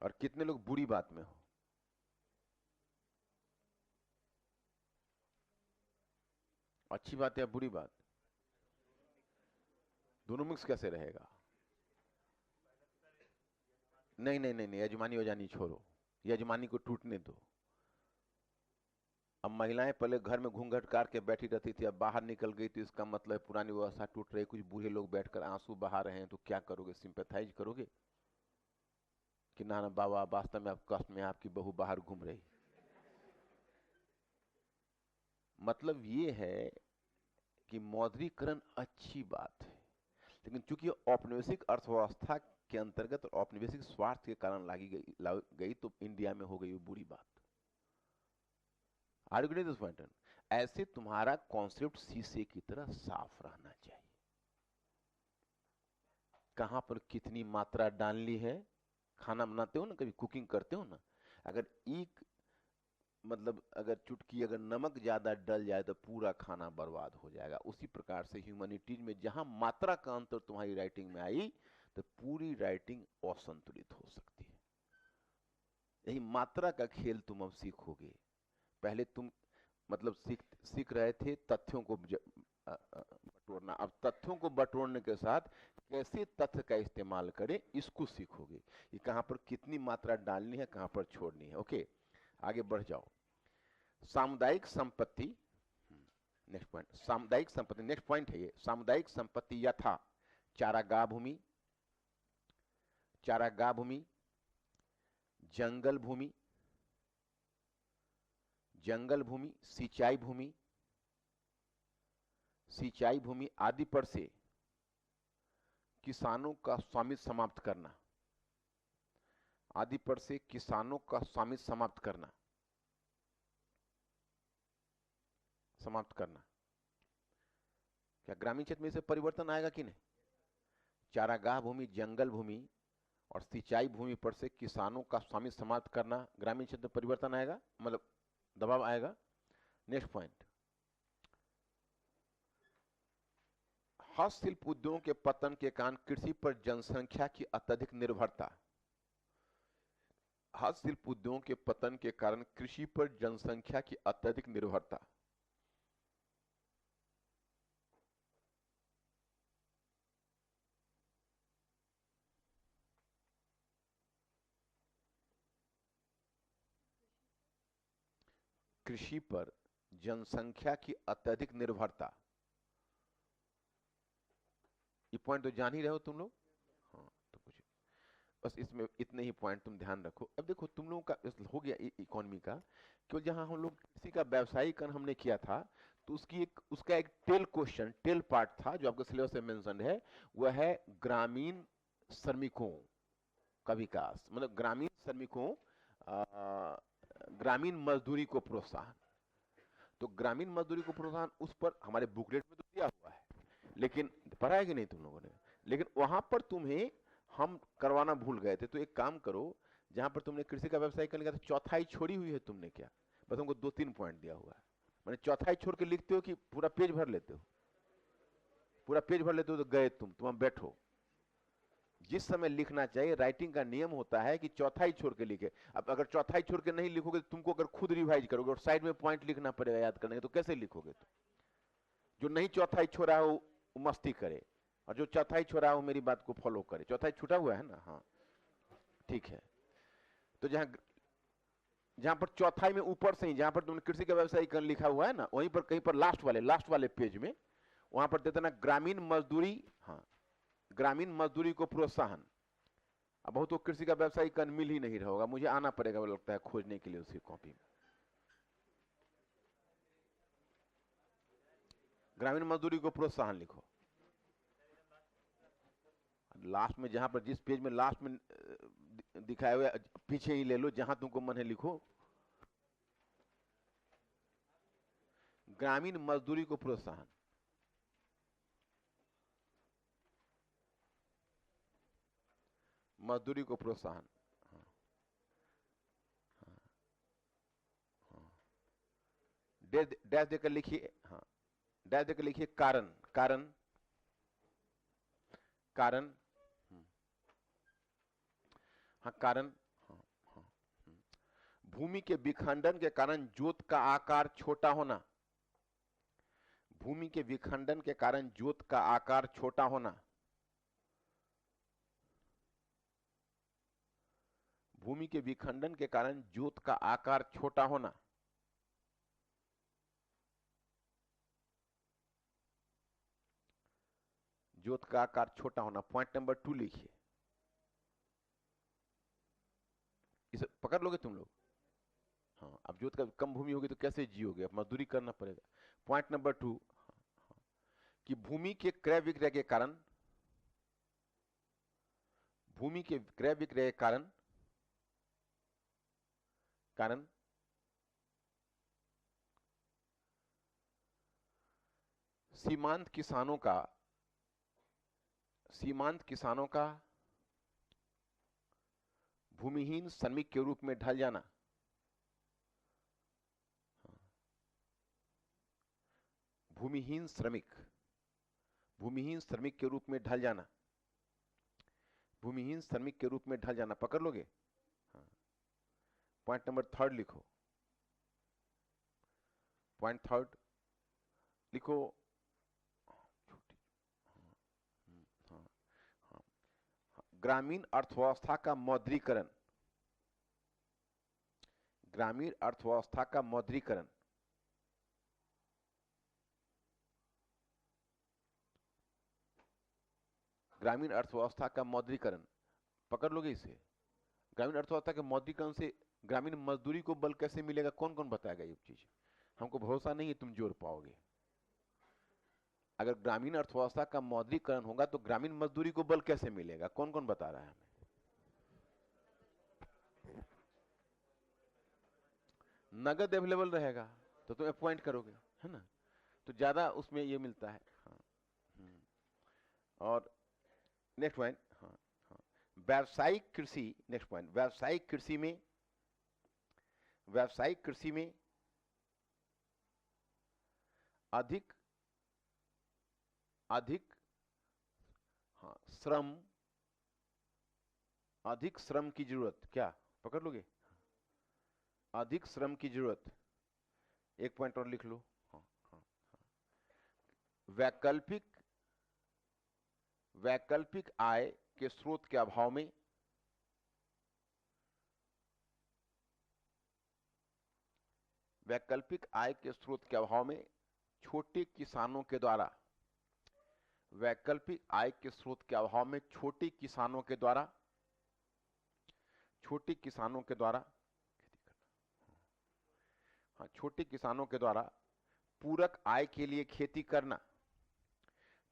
और कितने लोग बुरी बात में हो? अच्छी बात या बुरी बात? दोनों मिक्स कैसे रहेगा? नहीं नहीं नहीं नहीं, यजमानी वजानी छोड़ो, यजमानी को टूटने दो। अब महिलाएं पहले घर में घूंघट काट के बैठी रहती थी, अब बाहर निकल गई तो इसका मतलब पुरानी व्यवस्था टूट रही। कुछ बूढ़े लोग बैठकर आंसू बहा रहे हैं, तो क्या करोगे? सिंपैथाइज करोगे कि ना ना बाबा, वास्तव में आप कष्ट में आपकी बहू बाहर घूम रही? मतलब ये है कि मौद्रीकरण अच्छी बात है, लेकिन चूंकि औपनिवेशिक अर्थव्यवस्था के अंतर्गत और औपनिवेशिक स्वार्थ के कारण लाई गई तो इंडिया में हो गई वो बुरी बात। Are you getting this point? ऐसे तुम्हारा कॉन्सेप्ट शीशे की तरह साफ रहना चाहिए। कहां पर कितनी मात्रा डालनी है? खाना बनाते हो ना, कभी कुकिंग करते हो ना, अगर एक मतलब अगर चुटकी अगर नमक ज्यादा डल जाए तो पूरा खाना बर्बाद हो जाएगा। उसी प्रकार से ह्यूमैनिटीज में जहां मात्रा का अंतर तुम्हारी राइटिंग में आई तो पूरी राइटिंग असंतुलित हो सकती है। यही मात्रा का खेल तुम अब सीखोगे। पहले तुम मतलब सीख रहे थे तथ्यों को बटोरना, अब तथ्यों को बटोरने के साथ कैसे तथ्य का इस्तेमाल करें इसको सीखोगे। ये कहां पर कितनी मात्रा डालनी है, कहां पर छोड़नी है। ओके, आगे बढ़ जाओ। सामुदायिक संपत्ति, नेक्स्ट पॉइंट, सामुदायिक संपत्ति, नेक्स्ट पॉइंट है ये। सामुदायिक संपत्ति यथा चारागाह भूमि, चारागाह भूमि, जंगल भूमि, जंगल भूमि, सिंचाई भूमि, सिंचाई भूमि आदि पर से किसानों का स्वामित्व समाप्त करना, आदि पर से किसानों का स्वामित्व समाप्त करना, समाप्त करना। क्या ग्रामीण क्षेत्र में इसे परिवर्तन आएगा कि नहीं? चारागाह भूमि, जंगल भूमि और सिंचाई भूमि पर से किसानों का स्वामित्व समाप्त करना, ग्रामीण क्षेत्र में परिवर्तन आएगा, मतलब दबाव आएगा। नेक्स्ट पॉइंट, हस्तशिल्प उद्योगों के पतन के कारण कृषि पर जनसंख्या की अत्यधिक निर्भरता। हस्तशिल्प उद्योगों के पतन के कारण कृषि पर जनसंख्या की अत्यधिक निर्भरता। कृषि पर जनसंख्या की अत्यधिक निर्भरता। ये पॉइंट तो जान ही रहे हो तुम लोग। हाँ तो कुछ बस इसमें इतने ही पॉइंट तुम ध्यान रखो। अब देखो तुम लोगों का हो गया इकोनॉमी का, क्यों जहां हम लोग कृषि का व्यावसायीकरण हमने किया था, तो उसका एक टेल क्वेश्चन, टेल पार्ट था जो आपके सिलेबस में मेंशन है, वह है ग्रामीण श्रमिकों का विकास, मतलब ग्रामीण श्रमिकों, ग्रामीण मजदूरी को प्रोत्साहन। तो ग्रामीण मजदूरी को प्रोत्साहन उस पर हमारे बुकलेट में तो दिया हुआ है, लेकिन पढ़ा है कि नहीं तुम लोगों ने, लेकिन वहां पर तुम्हें हम करवाना भूल गए थे। तो एक काम करो, जहां पर तुमने कृषि का व्यवसाय करने का तो चौथाई छोड़ी हुई है तुमने क्या, बस तुमको 2-3 पॉइंट दिया हुआ है। मैंने चौथाई छोड़ के लिखते हो कि पूरा पेज भर लेते हो? पूरा पेज भर लेते हो तो गए तुम बैठो। जिस समय लिखना चाहिए, राइटिंग का नियम होता है कि चौथाई छोड़ के लिखे। अब अगर चौथाई छोड़ के नहीं लिखोगे तो तुमको अगर खुद रिवाइज करोगे और साइड में पॉइंट लिखना पड़ेगा याद करने के, तो कैसे लिखोगे? तो जो नहीं चौथाई छोड़ा है वो मस्ती करे, और जो चौथाई छोड़ा है वो मेरी बात को फॉलो करे। चौथाई छूटा हुआ है ना? हाँ ठीक है। तो जहां जहां पर चौथाई में ऊपर से ही, जहां पर तुमने कृषि का व्यवसायीकरण लिखा हुआ है ना, वहीं पर कहीं पर लास्ट वाले पेज में वहां पर देते ना ग्रामीण मजदूरी। हाँ, ग्रामीण मजदूरी को प्रोत्साहन। अब बहुत तो कृषि का व्यवसायीकरण मिल ही नहीं रहा होगा, मुझे आना पड़ेगा वो लगता है खोजने के लिए उसकी कॉपी में। ग्रामीण मजदूरी को प्रोत्साहन लिखो। लास्ट में, जहां पर जिस पेज में लास्ट में दिखाया हुआ, पीछे ही ले लो, जहां तुमको मन है लिखो। ग्रामीण मजदूरी को प्रोत्साहन। मजदूरी को प्रोत्साहन। हाँ, हाँ, हाँ। डैश देकर लिखिए। हाँ, डैश देकर लिखिए कारण। कारण कारण हाँ कारण। हाँ, हाँ, भूमि के विखंडन के कारण जोत का आकार छोटा होना। भूमि के विखंडन के कारण जोत का आकार छोटा होना। भूमि के विखंडन के कारण जोत का आकार छोटा होना। जोत का आकार छोटा होना, पॉइंट नंबर 2 लिखिए। इसे पकड़ लोगे तुम लोग? हाँ, अब जोत का कम भूमि होगी तो कैसे जियोगे, अब मजदूरी करना पड़ेगा। पॉइंट नंबर 2 कि भूमि के क्रय विक्रय के कारण, भूमि के क्रय विक्रय के कारण कारण सीमांत किसानों का, सीमांत किसानों का भूमिहीन श्रमिक के रूप में ढल जाना। भूमिहीन श्रमिक, भूमिहीन श्रमिक के रूप में ढल जाना। भूमिहीन श्रमिक के रूप में ढल जाना, पकड़ लोगे? हाँ। पॉइंट नंबर 3 लिखो। पॉइंट 3 लिखो। हाँ, हाँ, ग्रामीण अर्थव्यवस्था का मौद्रीकरण। ग्रामीण अर्थव्यवस्था का मौद्रीकरण। ग्रामीण अर्थव्यवस्था का मौद्रीकरण, पकड़ लोगे इसे? ग्रामीण अर्थव्यवस्था के मौद्रीकरण से ग्रामीण मजदूरी को बल कैसे मिलेगा, कौन कौन बताएगा ये चीज? हमको भरोसा नहीं है तुम जोड़ पाओगे। अगर ग्रामीण अर्थव्यवस्था का मौद्रीकरण होगा तो ग्रामीण मजदूरी को बल कैसे मिलेगा, कौन कौन बता रहा है हमें? नगद अवेलेबल रहेगा तो तुम अपॉइंट करोगे, है ना? तो ज्यादा उसमें ये मिलता है। हाँ, और नेक्स्ट पॉइंट, हाँ, हाँ, व्यावसायिक कृषि। नेक्स्ट पॉइंट, व्यावसायिक कृषि में, व्यावसायिक कृषि में अधिक, अधिक श्रम की जरूरत, क्या पकड़ लोगे? अधिक श्रम की जरूरत, एक पॉइंट और लिख लो। हाँ, हाँ, हाँ। वैकल्पिक आय के स्रोत के अभाव में वैकल्पिक आय के स्रोत के अभाव में छोटे किसानों के द्वारा वैकल्पिक आय के स्रोत के अभाव में छोटे किसानों के द्वारा खेती करना। हाँ, छोटे किसानों के द्वारा पूरक आय के लिए खेती करना।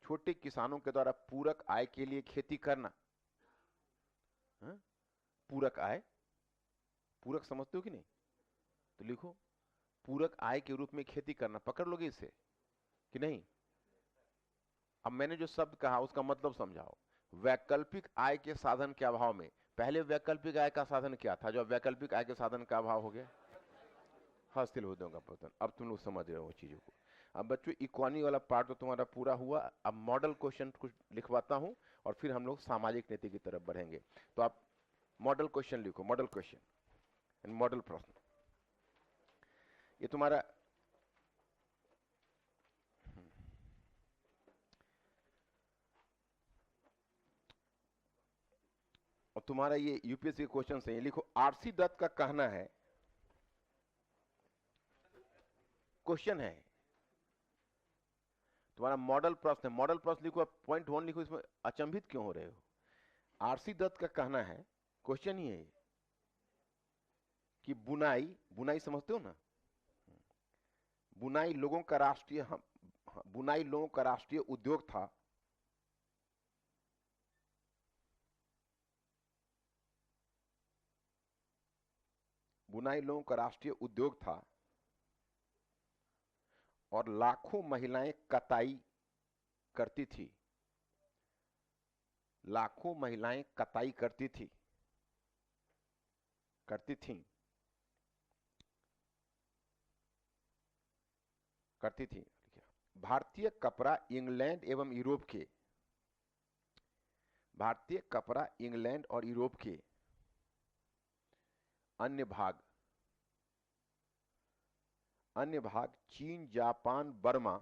छोटे किसानों के द्वारा पूरक आय के लिए खेती करना। हाँ? पूरक आय, पूरक समझते हो कि नहीं? तो लिखो पूरक आय के रूप में खेती करना। पकड़ लोगे इसे कि नहीं? अब मैंने जो शब्द कहा उसका मतलब समझाओ। वैकल्पिक आय के साधन के अभाव में, पहले वैकल्पिक आय का साधन क्या था? जो वैकल्पिक आय के साधन का अभाव हो गया, हासिल हो जाएगा पतन। अब तुम लोग समझ रहे हो चीजों को। अब बच्चों इकोनॉमी वाला पार्ट तो तुम्हारा पूरा हुआ। अब मॉडल क्वेश्चन कुछ लिखवाता हूं और फिर हम लोग सामाजिक नीति की तरफ बढ़ेंगे। तो आप मॉडल क्वेश्चन लिखो, मॉडल क्वेश्चन, मॉडल प्रश्न। ये तुम्हारा और तुम्हारा ये यूपीएससी के क्वेश्चन है। ये लिखो, आरसी दत्त का कहना है, क्वेश्चन है तुम्हारा मॉडल प्रश्न है। मॉडल प्रश्न लिखो, पॉइंट 1 लिखो। इसमें अचंभित क्यों हो रहे हो? आरसी दत्त का कहना है, क्वेश्चन ही है कि बुनाई समझते हो ना? बुनाई लोगों का राष्ट्रीय उद्योग था। बुनाई लोगों का राष्ट्रीय उद्योग था और लाखों महिलाएं कताई करती थी। लाखों महिलाएं कताई करती थीं। भारतीय कपड़ा इंग्लैंड और यूरोप के अन्य भाग चीन, जापान, बर्मा,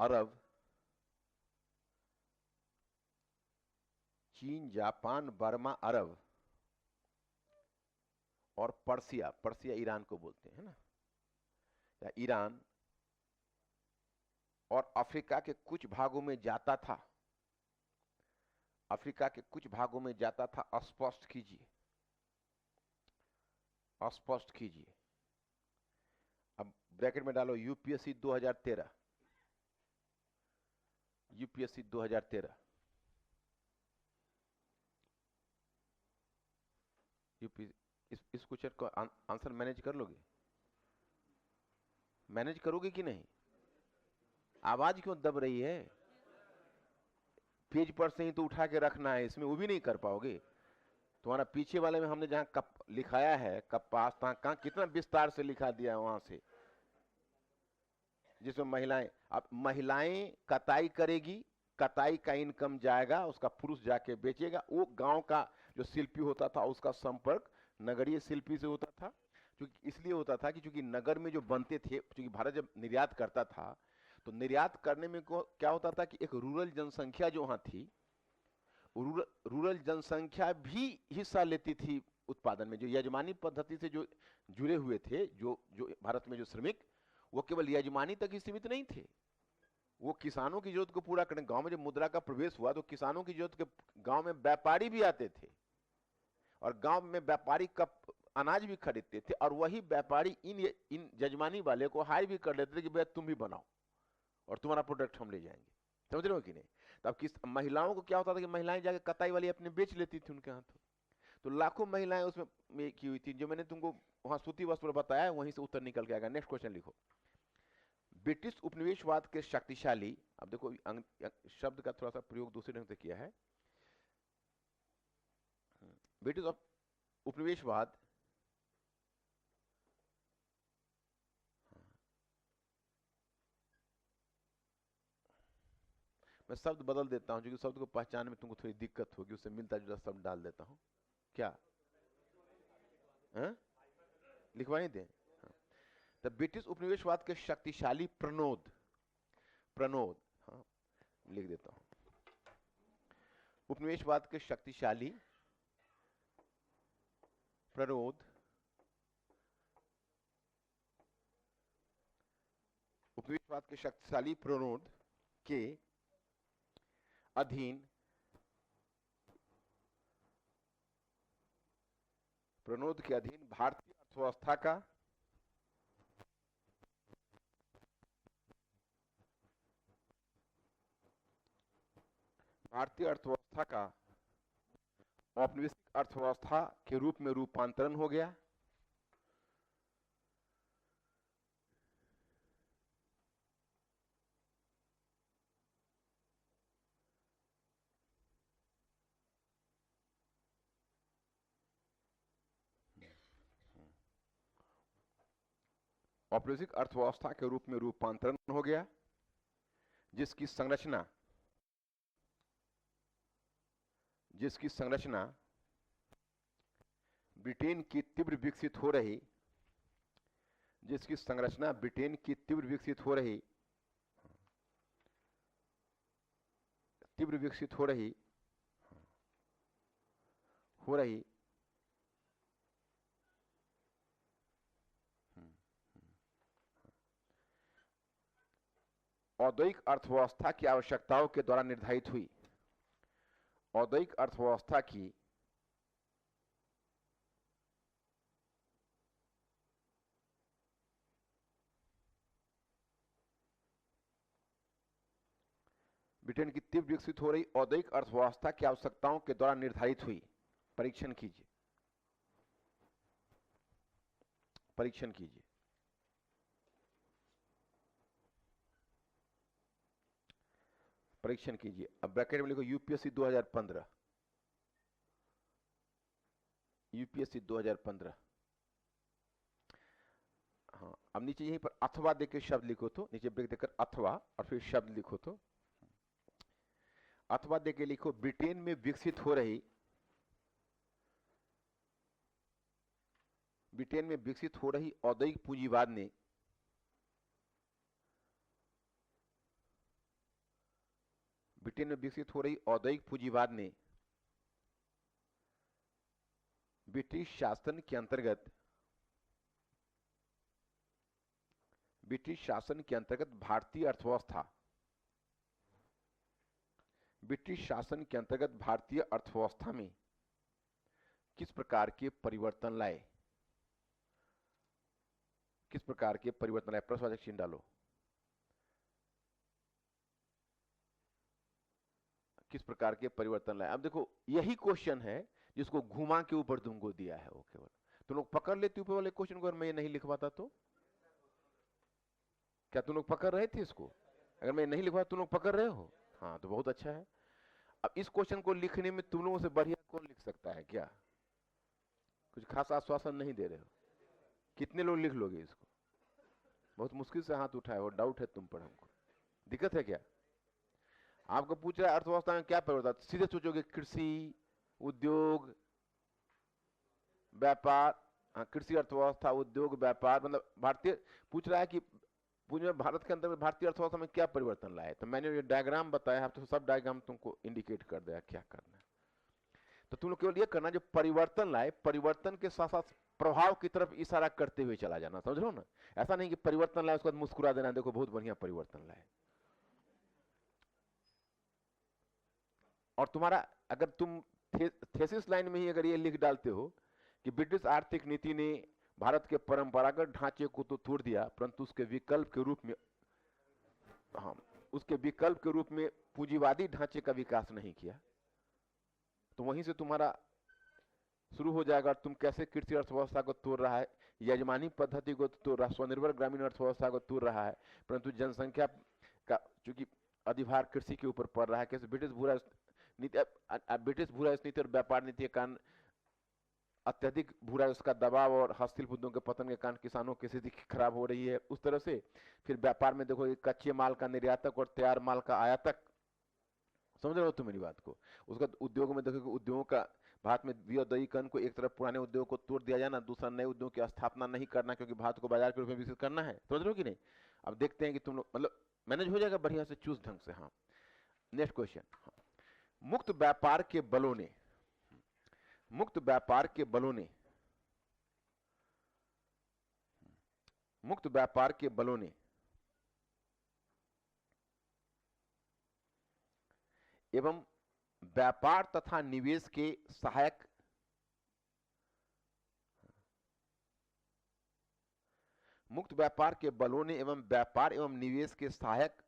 अरब और पर्सिया ईरान को बोलते हैं ना, या ईरान और अफ्रीका के कुछ भागों में जाता था। स्पष्ट कीजिए। अब ब्रैकेट में डालो यूपीएससी 2013। इस क्वेश्चन को आंसर मैनेज कर लोगे? मैनेज करोगे कि नहीं? आवाज क्यों दब रही है? पेज पर से ही तो उठा के रखना है, इसमें वो भी नहीं कर पाओगे। तुम्हारा पीछे वाले में हमने जहां कप लिखाया है, कपास, कहां कितना विस्तार से लिखा दिया है वहां से, जिसमें महिलाएं कताई करेगी, कताई का इनकम जाएगा, उसका पुरुष जाके बेचेगा। वो गांव का जो शिल्पी होता था उसका संपर्क नगरीय शिल्पी से होता था। क्योंकि इसलिए होता था कि चूंकि नगर में जो बनते थे, क्योंकि भारत जब निर्यात करता था तो निर्यात करने में क्या होता था कि एक रूरल जनसंख्या जो वहां थी, रूरल जनसंख्या भी हिस्सा लेती थी उत्पादन में। जो यजमानी पद्धति से जो जुड़े हुए थे, जो भारत में जो श्रमिक, वो केवल यजमानी तक ही सीमित नहीं थे, वो किसानों की जरूरत को पूरा करने। गांव में जब मुद्रा का प्रवेश हुआ तो किसानों की जरूरत के गांव में व्यापारी भी आते थे और गांव में व्यापारी का अनाज भी खरीदते थे, और वही व्यापारी इन यजमानी वाले को हायर भी कर लेते थे कि भैया तुम भी बनाओ और तुम्हारा प्रोडक्ट हम ले जाएंगे। समझ रहे हो कि नहीं? तब महिलाओं को क्या होता था कि महिलाएं जाके कताई वाली अपने बेच लेती थी उनके हाथों। तो लाखों महिलाएं उसमें की हुई थी। जो मैंने तुमको वहां सूती वस्त्र बताया, वहीं से उत्तर निकल के आएगा। नेक्स्ट क्वेश्चन लिखो, ब्रिटिश उपनिवेशवाद के शक्तिशाली, अब देखो शब्द का थोड़ा सा प्रयोग दूसरे ढंग से किया है। ब्रिटिश उपनिवेशवाद मैं शब्द बदल देता हूँ, क्योंकि शब्द को पहचानने में तुमको थोड़ी दिक्कत होगी, उससे मिलता जुलता शब्द डाल देता हूँ। क्या लिखवाई दें? द ब्रिटिश उपनिवेशवाद के शक्तिशाली प्रणोद, प्रणोद, हाँ लिख देता हूं, उपनिवेशवाद के शक्तिशाली प्रणोद, उपनिवेशवाद के शक्तिशाली प्रणोद के अधीन, प्रणोद के अधीन भारतीय अर्थव्यवस्था का औपनिवेशिक अर्थव्यवस्था के रूप में रूपांतरण हो गया। औपनिवेशिक अर्थव्यवस्था के रूप में रूपांतरण हो गया, जिसकी संरचना ब्रिटेन की तीव्र विकसित हो रही, जिसकी संरचना ब्रिटेन की तीव्र विकसित हो रही औद्योगिक अर्थव्यवस्था की आवश्यकताओं के द्वारा निर्धारित हुई। औद्योगिक अर्थव्यवस्था की ब्रिटेन की तीव्र विकसित हो रही औद्योगिक अर्थव्यवस्था की आवश्यकताओं के द्वारा निर्धारित हुई। परीक्षण कीजिए, परीक्षण कीजिए। परीक्षण कीजिए। अब ब्रैकेट में लिखो यूपीएससी 2015, यूपीएससी 2015। हाँ, अब नीचे यहीं पर अथवा देकर शब्द लिखो तो, नीचे ब्रेक देकर अथवा और फिर शब्द लिखो तो, अथवा देके लिखो ब्रिटेन में विकसित हो रही, ब्रिटेन में विकसित हो रही औद्योगिक पूंजीवाद ने ब्रिटेन में विकसित हो रही औद्योगिक पूंजीवाद ने ब्रिटिश शासन के अंतर्गत भारतीय अर्थव्यवस्था, ब्रिटिश शासन के अंतर्गत भारतीय अर्थव्यवस्था में किस प्रकार के परिवर्तन लाए, किस प्रकार के परिवर्तन लाए? प्रश्नवाचक चिन्ह डालो। किस प्रकार के परिवर्तन लाए? अब देखो यही क्वेश्चन है जिसको घुमा के ऊपर तुमको दिया है, वो केवल तुम लोग पकड़ लेते ऊपर वाले क्वेश्चन को, अगर मैं ये नहीं लिखवाता तो? क्या तुम लोग पकड़ रहे थे इसको? अगर मैं नहीं लिखवा तुम लोग पकड़ रहे हो? हाँ, तो बहुत अच्छा है। अब इस क्वेश्चन को लिखने में तुम लोगों से बढ़िया कौन लिख सकता है? क्या कुछ खास आश्वासन नहीं दे रहे हो? कितने लोग लिख लोगे इसको? बहुत मुश्किल से हाथ उठाए हो, डाउट है तुम पर। हमको दिक्कत है क्या? आपको पूछ रहा है अर्थव्यवस्था में क्या परिवर्तन, सीधे सोचोगे कृषि, उद्योग, व्यापार। हाँ, कृषि, अर्थव्यवस्था, उद्योग, व्यापार, मतलब भारतीय पूछ रहा है कि भारत के अंदर भारतीय अर्थव्यवस्था में क्या परिवर्तन लाए। तो मैंने ये डायग्राम बताया, तो सब डायग्राम तुमको इंडिकेट कर दिया क्या करना है। तो तुम लोग केवल ये करना जो परिवर्तन लाए, परिवर्तन के साथ साथ प्रभाव की तरफ इशारा करते हुए चला जाना, समझ लो ना। ऐसा नहीं कि परिवर्तन लाए उसके बाद मुस्कुरा देना, देखो बहुत बढ़िया परिवर्तन लाए। और तुम्हारा अगर तुम थेसिस लाइन में ही अगर ये लिख डालते हो कि ब्रिटिश आर्थिक नीति ने भारत के परंपरागत ढांचे को तो तोड़ दिया, परंतु उसके विकल्प के रूप में, हाँ, उसके विकल्प के रूप में पूंजीवादी ढांचे का विकास नहीं किया, तो वहीं से तुम्हारा शुरू हो जाएगा। तुम कैसे कृषि अर्थव्यवस्था को तोड़ रहा है, यजमानी पद्धति को तोड़ रहा है, स्वनिर्भर ग्रामीण अर्थव्यवस्था को तोड़ रहा है, परंतु जनसंख्या का चूंकि अधिभार कृषि के ऊपर पड़ रहा है। कैसे ब्रिटिश भू राजनीति और व्यापार नीति के कारण अत्यधिक भू राजस्व का दबाव और हस्तशिल्प उद्योग के पतन के कारण किसानों की स्थिति खराब हो रही है। उस तरह से फिर व्यापार में देखो, कच्चे माल का निर्यातक और तैयार माल का आयातक समझ रहे हो तुम मेरी बात को? उसका उद्योगों में देखो कि उद्योगों का भारत में विऔद्योगीकरण को एक तरफ पुराने उद्योग को तोड़ दिया जाना, दूसरा नए उद्योग की स्थापना नहीं करना, क्योंकि भारत को बाजार के रूप में विकसित करना है। समझ रहे हो कि नहीं? अब देखते हैं कि तुम लोग मतलब मैनेज हो जाएगा बढ़िया से, चूज ढंग से। हाँ, नेक्स्ट क्वेश्चन। मुक्त व्यापार के बलों ने, मुक्त व्यापार के बलों ने, मुक्त व्यापार के बलों ने एवं व्यापार तथा निवेश के सहायक, मुक्त व्यापार के बलों ने एवं व्यापार एवं निवेश के सहायक,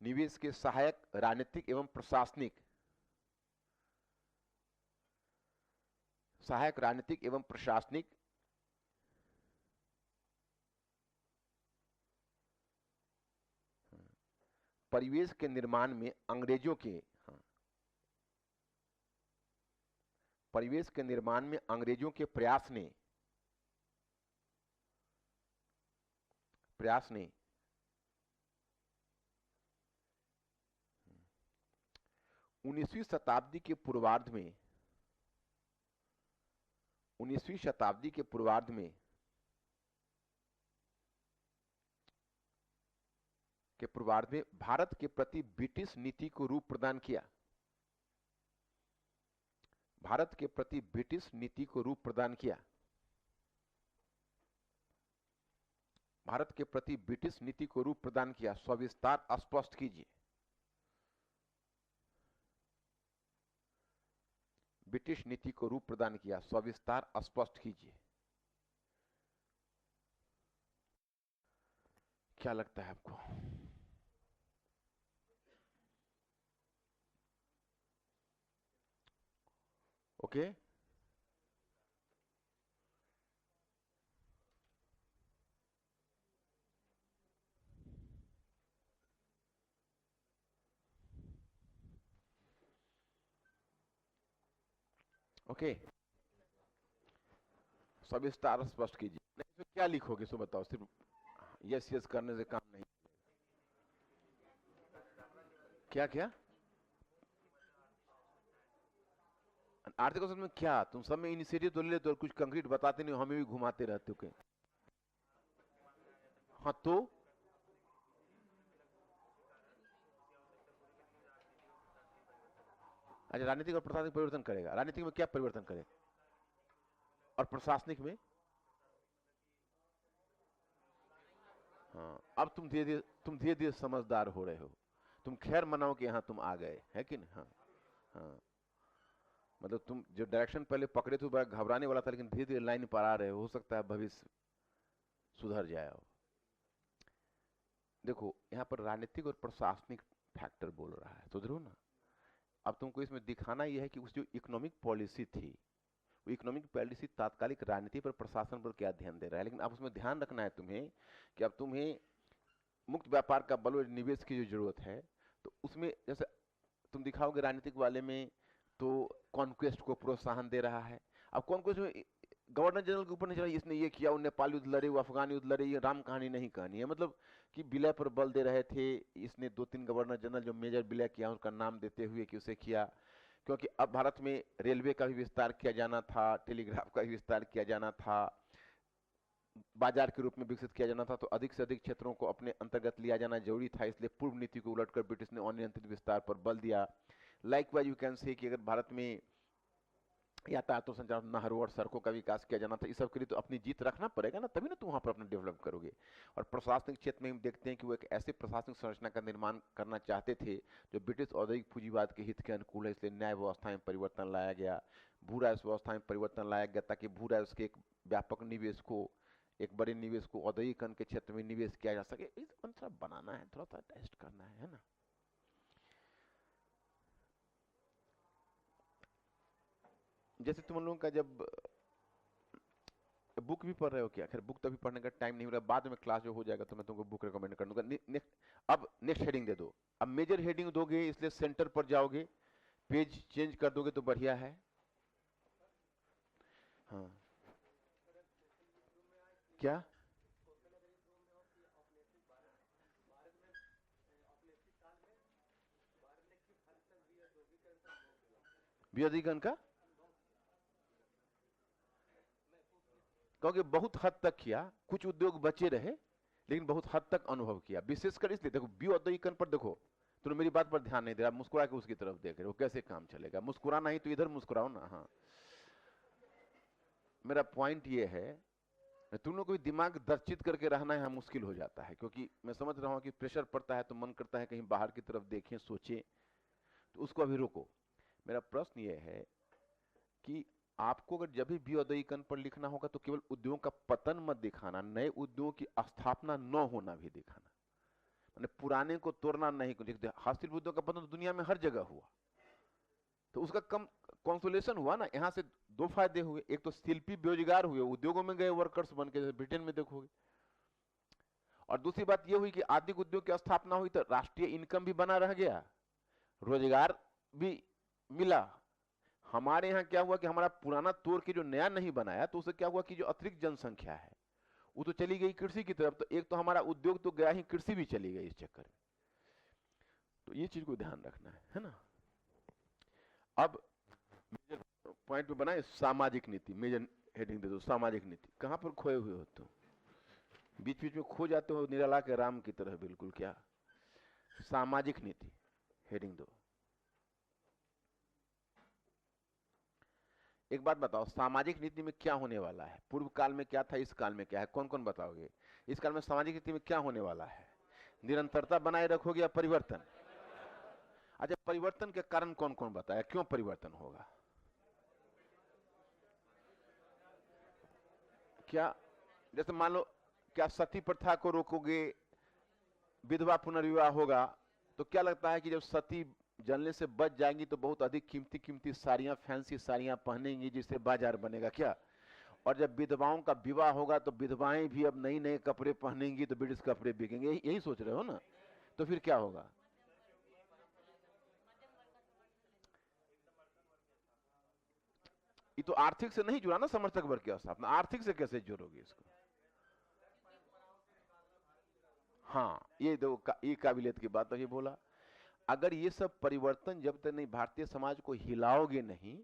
निवेश के सहायक राजनीतिक एवं प्रशासनिक, सहायक राजनीतिक एवं प्रशासनिक परिवेश के निर्माण में अंग्रेजों के, परिवेश के निर्माण में अंग्रेजों के प्रयास ने 19वीं शताब्दी के पूर्वार्ध में, 19वीं शताब्दी के पूर्वार्ध में भारत के प्रति ब्रिटिश नीति को रूप प्रदान किया, भारत के प्रति ब्रिटिश नीति को रूप प्रदान किया, भारत के प्रति ब्रिटिश नीति को रूप प्रदान किया। सविस्तार स्पष्ट कीजिए। ब्रिटिश नीति को रूप प्रदान किया, सविस्तार स्पष्ट कीजिए। क्या लगता है आपको? ओके, ओके, सविस्तार स्पष्ट कीजिए। नहीं तो क्या लिखोगे सो बताओ, सिर्फ यस यस करने से काम नहीं। क्या क्या आर्थिक अवसर में क्या तुम सब में इनिशिएटिव तो ले लेते हो, कुछ कंक्रीट बताते नहीं हो, हमें भी घुमाते रहते हो कहीं। हाँ तो अच्छा, राजनीतिक और प्रशासनिक परिवर्तन करेगा। राजनीतिक में क्या परिवर्तन करे और प्रशासनिक में? हाँ, अब तुम धीरे धीरे समझदार हो रहे हो। तुम खैर मनाओ कि यहाँ तुम आ गए, है कि नहीं? हाँ, हाँ, मतलब तुम जो डायरेक्शन पहले पकड़े थे बड़ा घबराने वाला था, लेकिन धीरे धीरे लाइन पर आ रहे हो सकता है भविष्य सुधर जाए। देखो यहाँ पर राजनीतिक और प्रशासनिक फैक्टर बोल रहा है, तो ना अब तुमको इसमें दिखाना यह है कि उस जो इकोनॉमिक पॉलिसी थी, वो इकोनॉमिक पॉलिसी तात्कालिक राजनीति पर, प्रशासन पर क्या ध्यान दे रहा है। लेकिन अब उसमें ध्यान रखना है तुम्हें कि अब तुम्हें मुक्त व्यापार का बल और निवेश की जो जरूरत है, तो उसमें जैसे तुम दिखाओगे राजनीतिक वाले में तो कॉन्क्वेस्ट को प्रोत्साहन दे रहा है। अब कॉन्क्वेस्ट में गवर्नर जनरल के ऊपर नहीं चला, इसने ये किया, वो नेपाल युद्ध लड़े, वो अफगान युद्ध लड़े, ये राम कहानी नहीं कहनी है। मतलब कि विलय पर बल दे रहे थे। इसने 2-3 गवर्नर जनरल जो मेजर विलय किया उसका नाम देते हुए कि उसे किया, क्योंकि अब भारत में रेलवे का भी विस्तार किया जाना था, टेलीग्राफ का भी विस्तार किया जाना था, बाजार के रूप में विकसित किया जाना था, तो अधिक से अधिक क्षेत्रों को अपने अंतर्गत लिया जाना जरूरी था। इसलिए पूर्व नीति को उलटकर ब्रिटिश ने अनियंत्रित विस्तार पर बल दिया। लाइकवाइज यू कैन से कि अगर भारत में यातायात और संचार, नहरों और सड़कों का विकास किया जाना था, इस सब के लिए तो अपनी जीत रखना पड़ेगा ना, तभी ना तुम वहां पर अपना डेवलप करोगे। और प्रशासनिक क्षेत्र में हम देखते हैं कि वो एक ऐसे प्रशासनिक संरचना का निर्माण करना चाहते थे जो ब्रिटिश औद्योगिक पूंजीवाद के हित के अनुकूल है। इसलिए न्याय व्यवस्था में परिवर्तन लाया गया, भू राजस्व व्यवस्था में परिवर्तन लाया गया, ताकि भू राजस्व के एक व्यापक निवेश को, एक बड़े निवेश को औद्योगिकरण के क्षेत्र में निवेश किया जा सके। इस थोड़ा बनाना है, थोड़ा सा टेस्ट करना है ना। जैसे तुम लोगों का जब बुक भी पढ़ रहे हो क्या? खैर बुक तो अभी पढ़ने का टाइम नहीं हो रहा, बाद में क्लास जो हो जाएगा तो मैं तुमको बुक रिकमेंड कर दूंगा। अब नेक्स्ट हेडिंग दे दो। अब मेजर हेडिंग दोगे इसलिए सेंटर पर जाओगे, पेज चेंज कर दोगे तो बढ़िया है। हाँ, क्या? विद्युतीकरण का, क्योंकि बहुत हद तक किया, कुछ उद्योग बचे रहे लेकिन बहुत हद तक अनुभव किया, विशेषकर इसलिए देखो विद्युतीकरण पर देखो, तुम मेरी बात पर ध्यान नहीं दे रहा, मुस्कुरा के उसकी तरफ देख रहे हो, कैसे काम चलेगा? मुस्कुराना ही तो इधर मुस्कुराओ ना। हाँ, मेरा पॉइंट ये है, तुम लोग को दिमाग दर्शित करके रहना यहाँ मुश्किल हो जाता है, क्योंकि मैं समझ रहा हूँ कि प्रेशर पड़ता है तो मन करता है कहीं बाहर की तरफ देखें, सोचें, तो उसको अभी रोको। मेरा प्रश्न ये है कि आपको अगर जब भी विद्युतीकरण पर लिखना होगा तो केवल उद्योगों का पतन मत दिखाना, नए उद्योगों की स्थापना न होना भी दिखाना, मैंने पुराने को तोड़ना नहीं। हस्तशिल्प उद्योग का पतन तो दुनिया में हर जगह हुआ, तो उसका कम कॉन्सोलेशन हुआ ना। यहाँ से दो फायदे हुए, एक तो शिल्पी बेरोजगार हुए, उद्योगों में गए वर्कर्स बन के, ब्रिटेन में देखोगे, और दूसरी बात यह हुई कि आर्थिक उद्योग की स्थापना हुई तो राष्ट्रीय इनकम भी बना रह गया, रोजगार भी मिला। हमारे यहाँ क्या हुआ कि हमारा पुराना तोड़ के जो नया नहीं बनाया, तो उससे क्या हुआ कि जो अतिरिक्त जनसंख्या है वो तो चली गई कृषि की तरफ, तो एक तो हमारा उद्योग तो गया ही, कृषि भी चली गई इस चक्कर में। तो ये चीज को ध्यान रखना है ना। अब मेजर पॉइंट पे बनाए सामाजिक नीति, मेजर हेडिंग दे दो सामाजिक नीति। कहां पर खोए हुए हो तुम? बीच बीच में खो जाते हो निराला के राम की तरह बिल्कुल। क्या सामाजिक नीति हेडिंग दो। एक बात बताओ, सामाजिक नीति में क्या होने वाला है? पूर्व काल में क्या था, इस काल में क्या है? कौन कौन बताओगे? इस काल में सामाजिक नीति में क्या होने वाला है? निरंतरता बनाए रखोगे या परिवर्तन? अच्छा, परिवर्तन के कारण कौन कौन बताया, क्यों परिवर्तन होगा? क्या जैसे मान लो, क्या सती प्रथा को रोकोगे, विधवा पुनर्विवाह होगा, तो क्या लगता है कि जब सती जलने से बच जाएंगी तो बहुत अधिक कीमती कीमती साड़ियां, फैंसी साड़ियां पहनेंगी जिससे बाजार बनेगा क्या? और जब विधवाओं का विवाह होगा तो विधवाएं भी अब नई नए कपड़े पहनेंगी तो ब्रिटिश कपड़े बिकेंगे, यही सोच रहे हो ना? तो फिर क्या होगा? ये तो आर्थिक से नहीं जुड़ा ना, समर्थक वर्ग की स्थापना, आर्थिक से कैसे जोड़ोगे इसको? हाँ, ये दो ये काबिलियत की बात ये बोला। अगर ये सब परिवर्तन जब तक नहीं भारतीय समाज को हिलाओगे नहीं,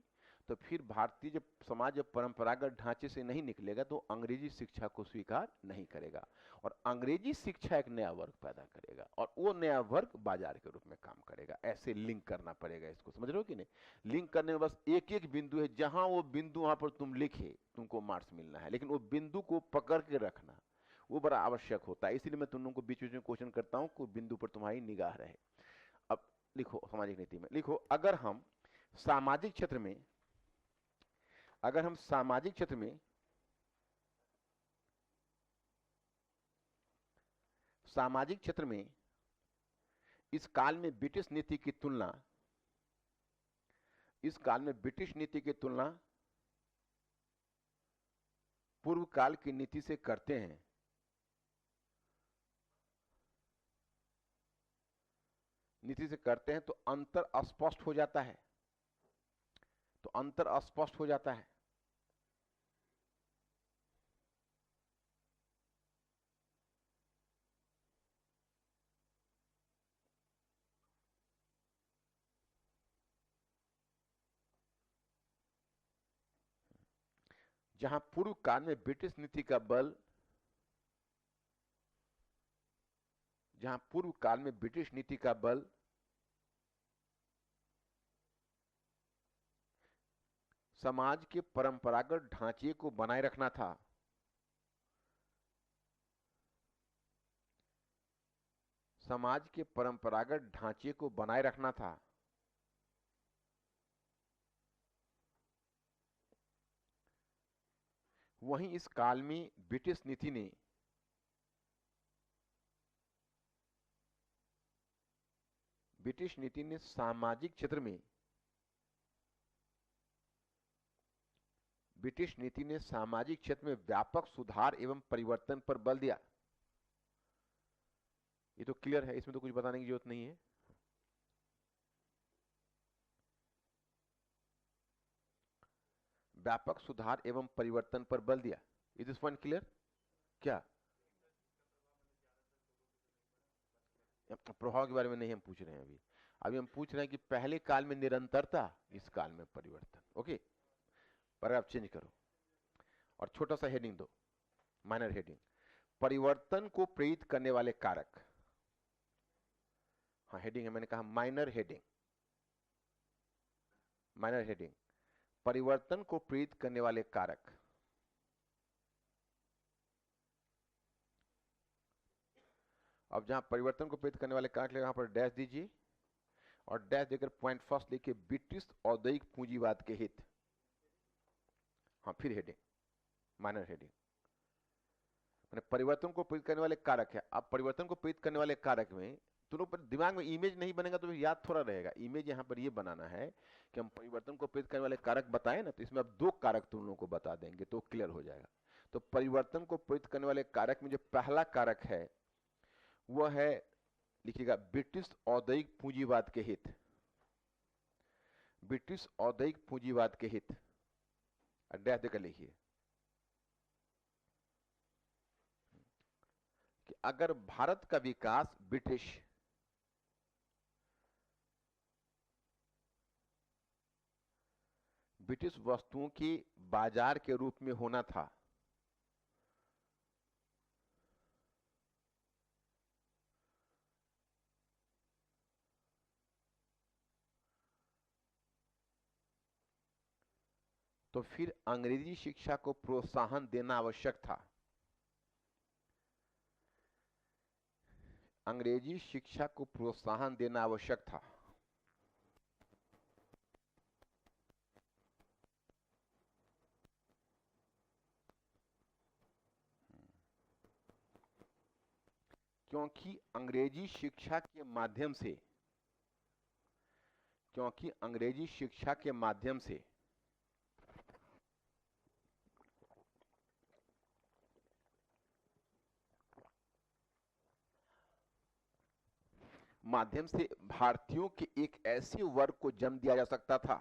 तो फिर भारतीय जब समाज जब परंपरागत ढांचे से नहीं निकलेगा तो अंग्रेजी शिक्षा को स्वीकार नहीं करेगा, और अंग्रेजी शिक्षा एक नया वर्ग पैदा करेगा, और वो नया वर्ग बाजार के रूप में काम करेगा। ऐसे लिंक करना पड़ेगा इसको, समझ रहे हो कि नहीं? लिंक करने में बस एक एक बिंदु है, जहां वो बिंदु वहां पर तुम लिखे तुमको मार्क्स मिलना है, लेकिन वो बिंदु को पकड़ के रखना वो बड़ा आवश्यक होता है। इसलिए मैं तुम लोगों को बीच बीच में क्वेश्चन करता हूं, कोई बिंदु पर तुम्हारी निगाह रहे। अब लिखो, सामाजिक नीति में लिखो, अगर हम सामाजिक क्षेत्र में, अगर हम सामाजिक क्षेत्र में सामाजिक क्षेत्र में इस काल में ब्रिटिश नीति की तुलना, इस काल में ब्रिटिश नीति की तुलना पूर्व काल की नीति से करते हैं, नीति से करते हैं, तो अंतर स्पष्ट हो जाता है, तो अंतर स्पष्ट हो जाता है। जहां पूर्व काल में ब्रिटिश नीति का बल, जहां पूर्व काल में ब्रिटिश नीति का बल समाज के परंपरागत ढांचे को बनाए रखना था, समाज के परंपरागत ढांचे को बनाए रखना था, वहीं इस काल में ब्रिटिश नीति ने सामाजिक क्षेत्र में, ब्रिटिश नीति ने सामाजिक क्षेत्र में व्यापक सुधार एवं परिवर्तन पर बल दिया। ये तो क्लियर है, इसमें तो कुछ बताने की जरूरत नहीं है। व्यापक सुधार एवं परिवर्तन पर बल दिया। Is this point clear? क्या प्रभाव के बारे में नहीं हम पूछ रहे हैं अभी, अभी हम पूछ रहे हैं कि पहले काल में निरंतरता, इस काल में परिवर्तन। ओके, पर आप चेंज करो और छोटा सा हेडिंग दो, माइनर हेडिंग, परिवर्तन को प्रेरित करने वाले कारक। हाँ हेडिंग है, मैंने कहा माइनर हेडिंग, माइनर हेडिंग, परिवर्तन को प्रेरित करने वाले कारक। अब जहां परिवर्तन को प्रेरित करने वाले कारक ले, वहां पर डैश दीजिए और डैश देकर पॉइंट फर्स्ट लिखिए, ब्रिटिश औद्योगिक पूंजीवाद के हित। हाँ फिर हेडिंग, माइनर हेडिंग, मैंने परिवर्तन को प्रेरित करने वाले कारक है। अब परिवर्तन को प्रेरित करने वाले कारक में तुम लोग दिमाग में इमेज नहीं बनेगा तो याद थोड़ा रहेगा। इमेज यहाँ पर ये बनाना है कि हम परिवर्तन को प्रेरित करने वाले कारक बताएं ना, तो इसमें अब दो कारक तुम लोगों को बता देंगे तो क्लियर हो जाएगा। तो परिवर्तन को प्रेरित करने वाले कारक में जो पहला कारक है वह है, लिखिएगा, ब्रिटिश औद्योगिक पूंजीवाद के हित। ब्रिटिश औद्योगिक पूंजीवाद के हित, डैश देकर लिखिए कि अगर भारत का विकास ब्रिटिश वस्तुओं के बाजार के रूप में होना था, तो फिर अंग्रेजी शिक्षा को प्रोत्साहन देना आवश्यक था। अंग्रेजी शिक्षा को प्रोत्साहन देना आवश्यक था। क्योंकि अंग्रेजी शिक्षा के माध्यम से, क्योंकि अंग्रेजी शिक्षा के माध्यम से भारतीयों के एक ऐसे वर्ग को जन्म दिया जा सकता था,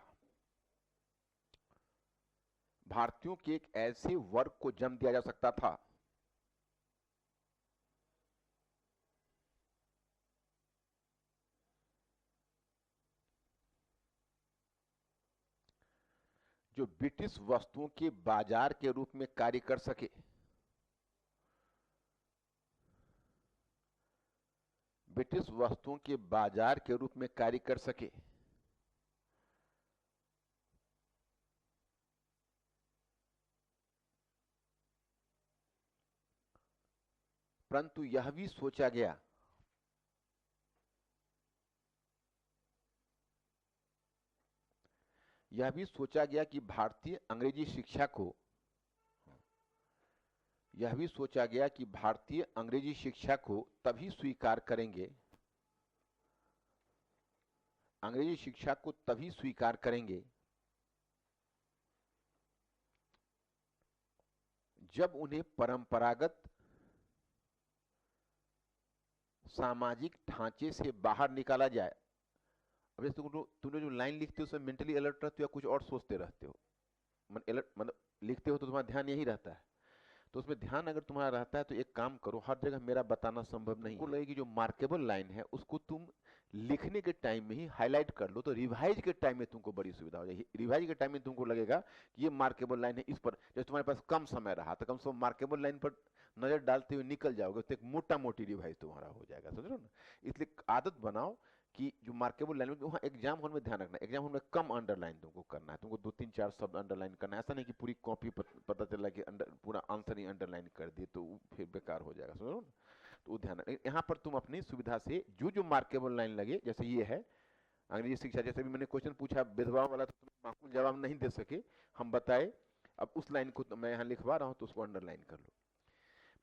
भारतीयों के एक ऐसे वर्ग को जन्म दिया जा सकता था जो ब्रिटिश वस्तुओं के बाजार के रूप में कार्य कर सके। ब्रिटिश वस्तुओं के बाजार के रूप में कार्य कर सके। परंतु यह भी सोचा गया, यह भी सोचा गया कि भारतीय अंग्रेजी शिक्षा को, यह भी सोचा गया कि भारतीय अंग्रेजी शिक्षा को तभी स्वीकार करेंगे, अंग्रेजी शिक्षा को तभी स्वीकार करेंगे जब उन्हें परंपरागत सामाजिक ढांचे से बाहर निकाला जाए। अब जैसे तुमने जो लाइन लिखते हो उसमें मेंटली अलर्ट रहते हो या कुछ और सोचते रहते हो? मतलब लिखते हो तो तुम्हारा ध्यान यही रहता है। तो उसमें ध्यान अगर तुम्हारा रहता है तो एक काम करो, हर जगह मेरा बताना संभव नहीं है। लगे कि जो मार्केबल लाइन है उसको तुम लिखने के टाइम में ही हाईलाइट कर लो, तो रिवाइज के टाइम में तुमको बड़ी सुविधा हो जाएगी। रिवाइज के टाइम में तुमको लगेगा कि ये मार्केबल लाइन है, इस पर जब तुम्हारे पास कम समय रहा तो कम से कम मार्केबल लाइन पर नजर डालते हुए निकल जाओगे, तो एक मोटा मोटी रिवाइज तुम्हारा हो जाएगा, समझ लो ना। इसलिए आदत बनाओ कि जो मार्केबल लाइन में, वहाँ एग्जाम हॉल में ध्यान रखना, एग्जाम हॉल में कम अंडरलाइन तुमको करना है, तुमको 2 3 4 शब्द अंडरलाइन करना है। ऐसा नहीं कि पूरी कॉपी पता चला कि पूरा आंसर ही अंडरलाइन कर दिए तो फिर बेकार हो जाएगा, समझो ना। तो वो ध्यान, यहाँ पर तुम अपनी सुविधा से जो जो मार्केबल लाइन लगे, जैसे ये है अंग्रेजी शिक्षा, जैसे भी मैंने क्वेश्चन पूछा भेदभाव वाला, तो तुम माकूल जवाब नहीं दे सके, हम बताए। अब उस लाइन को मैं यहाँ लिखवा रहा हूँ तो उसको अंडरलाइन कर लो।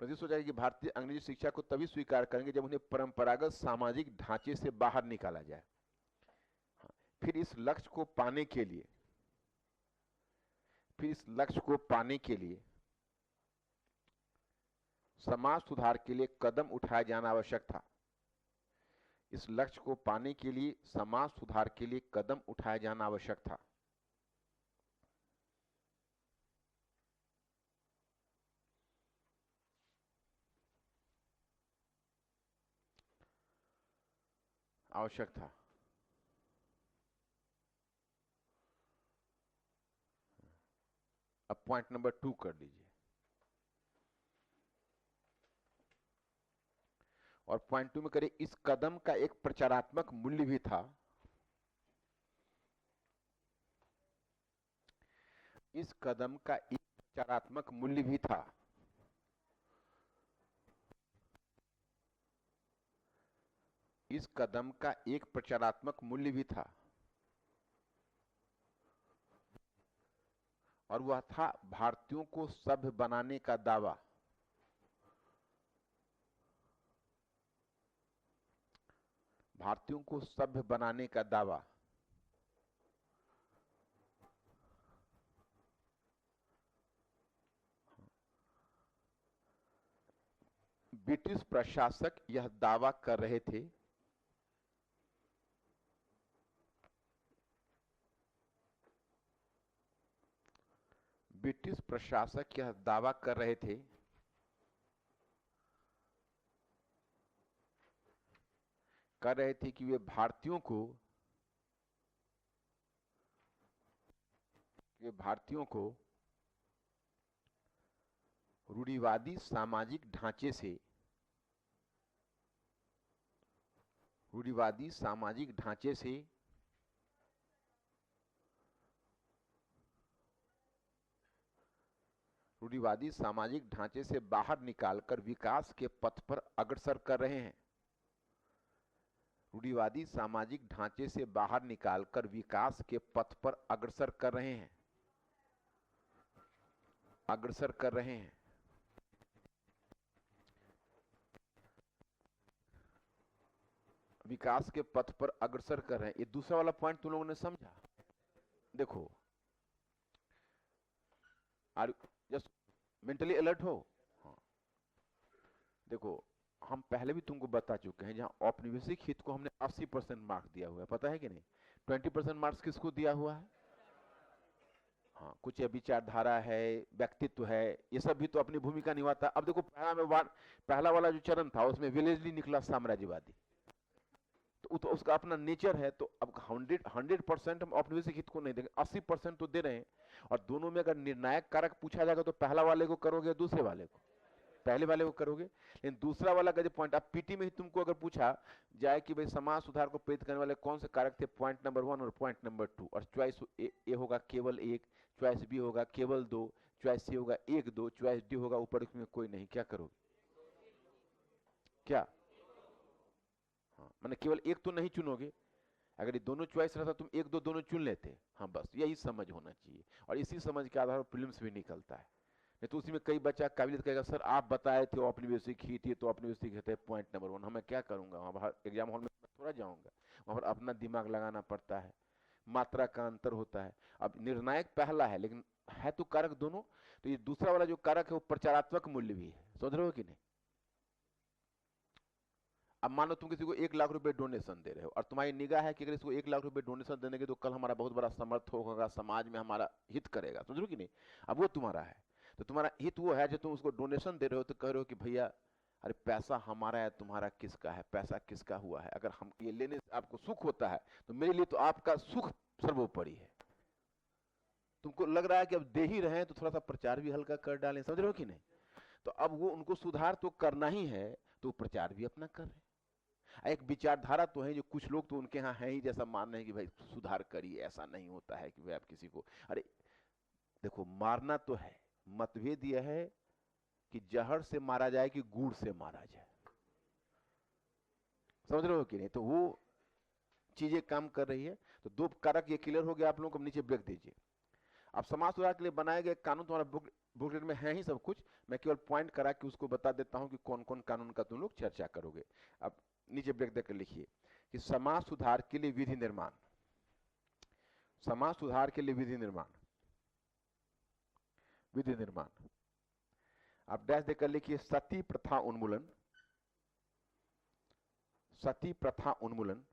प्रतीत हो जाएगा कि भारतीय अंग्रेजी शिक्षा को तभी स्वीकार करेंगे जब उन्हें परंपरागत सामाजिक ढांचे से बाहर निकाला जाए। फिर इस लक्ष्य को पाने के लिए, फिर इस लक्ष्य को पाने के लिए समाज सुधार के लिए कदम उठाया जाना आवश्यक था। इस लक्ष्य को पाने के लिए समाज सुधार के लिए कदम उठाया जाना आवश्यक था। आवश्यक था। अब पॉइंट नंबर 2 कर लीजिए। और पॉइंट 2 में करिए, इस कदम का एक प्रचारात्मक मूल्य भी था। इस कदम का एक प्रचारात्मक मूल्य भी था। इस कदम का एक प्रचारात्मक मूल्य भी था, और वह था भारतीयों को सभ्य बनाने का दावा। भारतीयों को सभ्य बनाने का दावा। ब्रिटिश प्रशासक यह दावा कर रहे थे ब्रिटिश प्रशासक यह दावा कर रहे थे कि वे भारतीयों को रूढ़िवादी सामाजिक ढांचे से बाहर निकालकर विकास के पथ पर अग्रसर कर रहे हैं। रूढ़िवादी सामाजिक ढांचे से बाहर निकालकर विकास के पथ पर अग्रसर कर रहे हैं। विकास के पथ पर अग्रसर कर रहे हैं। ये दूसरा वाला पॉइंट तुम लोगों ने समझा? देखो, आर जस्ट मेंटली अलर्ट हो? हाँ। देखो, हम पहले भी तुमको बता चुके हैं, जहां औपनिवेशिक हित को हमने 80% मार्क्स दिया हुआ है, पता है कि नहीं? 20% मार्क्स किसको दिया हुआ है? हाँ, कुछ विचारधारा है, व्यक्तित्व है, ये सब भी तो अपनी भूमिका निभाता है। अब देखो, पहला वाला जो चरण था उसमें विलेजली निकला साम्राज्यवादी, तो उसका अपना नेचर है। तो अब 100% हम औपनिवेशिक हित को नहीं देंगे, 80% तो दे रहे हैं। और दोनों में अगर निर्णायक कारक पूछा जाएगा तो पहला वाले को करोगे, दूसरे वाले को? पहले वाले को करोगे। लेकिन दूसरा वाला का जो पॉइंट, अब पीटी में ही तुमको अगर पूछा जाए कि भाई समाज सुधार को प्रेरित करने वाले कौन से कारक थे, पॉइंट नंबर 1 और पॉइंट नंबर 2, और चॉइस ए होगा केवल 1, चॉइस बी होगा केवल 2, चॉइस सी होगा 1 2, चॉइस डी होगा ऊपर में कोई नहीं, क्या करोगे? क्या? हाँ, मैंने केवल एक तो नहीं चुनोगे। अगर ये दोनों चॉइस रहता तुम 1 2 दोनों चुन लेते। हाँ, बस यही समझ होना चाहिए, और इसी समझ के आधार पर प्रीलिम्स भी निकलता है। नहीं तो उसी में कई बच्चा काबिलियत कहेगा, सर आप बताए थे औपनिवेशिक हित, तो औपनिवेशिक हित है पॉइंट नंबर 1, मैं क्या करूंगा? वहां एग्जाम हॉल में थोड़ा जाऊंगा, वहां पर अपना दिमाग लगाना पड़ता है, मात्रा का अंतर होता है। अब निर्णायक पहला है, लेकिन है तो कारक दोनों। तो ये दूसरा वाला जो कारक है वो प्रचारात्मक मूल्य भी है, समझ रहे हो कि नहीं? अब मान लो तुम किसी को 1 लाख रुपए डोनेशन दे रहे हो, और तुम्हारी निगाह है कि अगर इसको 1 लाख रुपए डोनेशन देने के तो कल हमारा बहुत बड़ा समर्थ होगा, समाज में हमारा हित करेगा, समझ रहे हो कि नहीं? अब वो तुम्हारा है, तो तुम्हारा हित वो है जो तुम उसको डोनेशन दे रहे हो, तो कह रहे हो कि भैया अरे पैसा हमारा है, तुम्हारा किसका है? पैसा किसका हुआ है? अगर हम ये लेने से आपको सुख होता है तो मेरे लिए तो आपका सुख सर्वोपरि है। तुमको लग रहा है कि अब दे ही रहे हैं तो थोड़ा सा प्रचार भी हल्का कर डालें, समझ रहे हो कि नहीं? तो अब वो उनको सुधार तो करना ही है, तो प्रचार भी अपना कर रहे हैं। एक विचारधारा तो है, जो कुछ लोग तो उनके यहाँ है ही, जैसा मान रहे हैं कि भाई सुधार करिए, ऐसा नहीं होता है कि भाई आप किसी को, अरे देखो मारना तो है, मतभेद यह है कि जहर से मारा जाए कि गुड़ से मारा जाए, समझ रहे हो कि नहीं? तो वो चीजें काम कर रही है। तो 2 कारक ये क्लियर हो गया आप लोगों को, नीचे ब्रेक दीजिए। अब समाज सुधार के लिए बनाए गए कानून तुम्हारा बुकलेट में है ही सब कुछ, मैं केवल पॉइंट करा के उसको बता देता हूं कि कौन कौन कानून का तुम लोग चर्चा करोगे। अब नीचे ब्रेक देकर लिखिए कि समाज सुधार के लिए विधि निर्माण, समाज सुधार के लिए विधि निर्माण, विधि निर्माण। आप डैश देकर लिखिए सती प्रथा उन्मूलन, सती प्रथा उन्मूलन,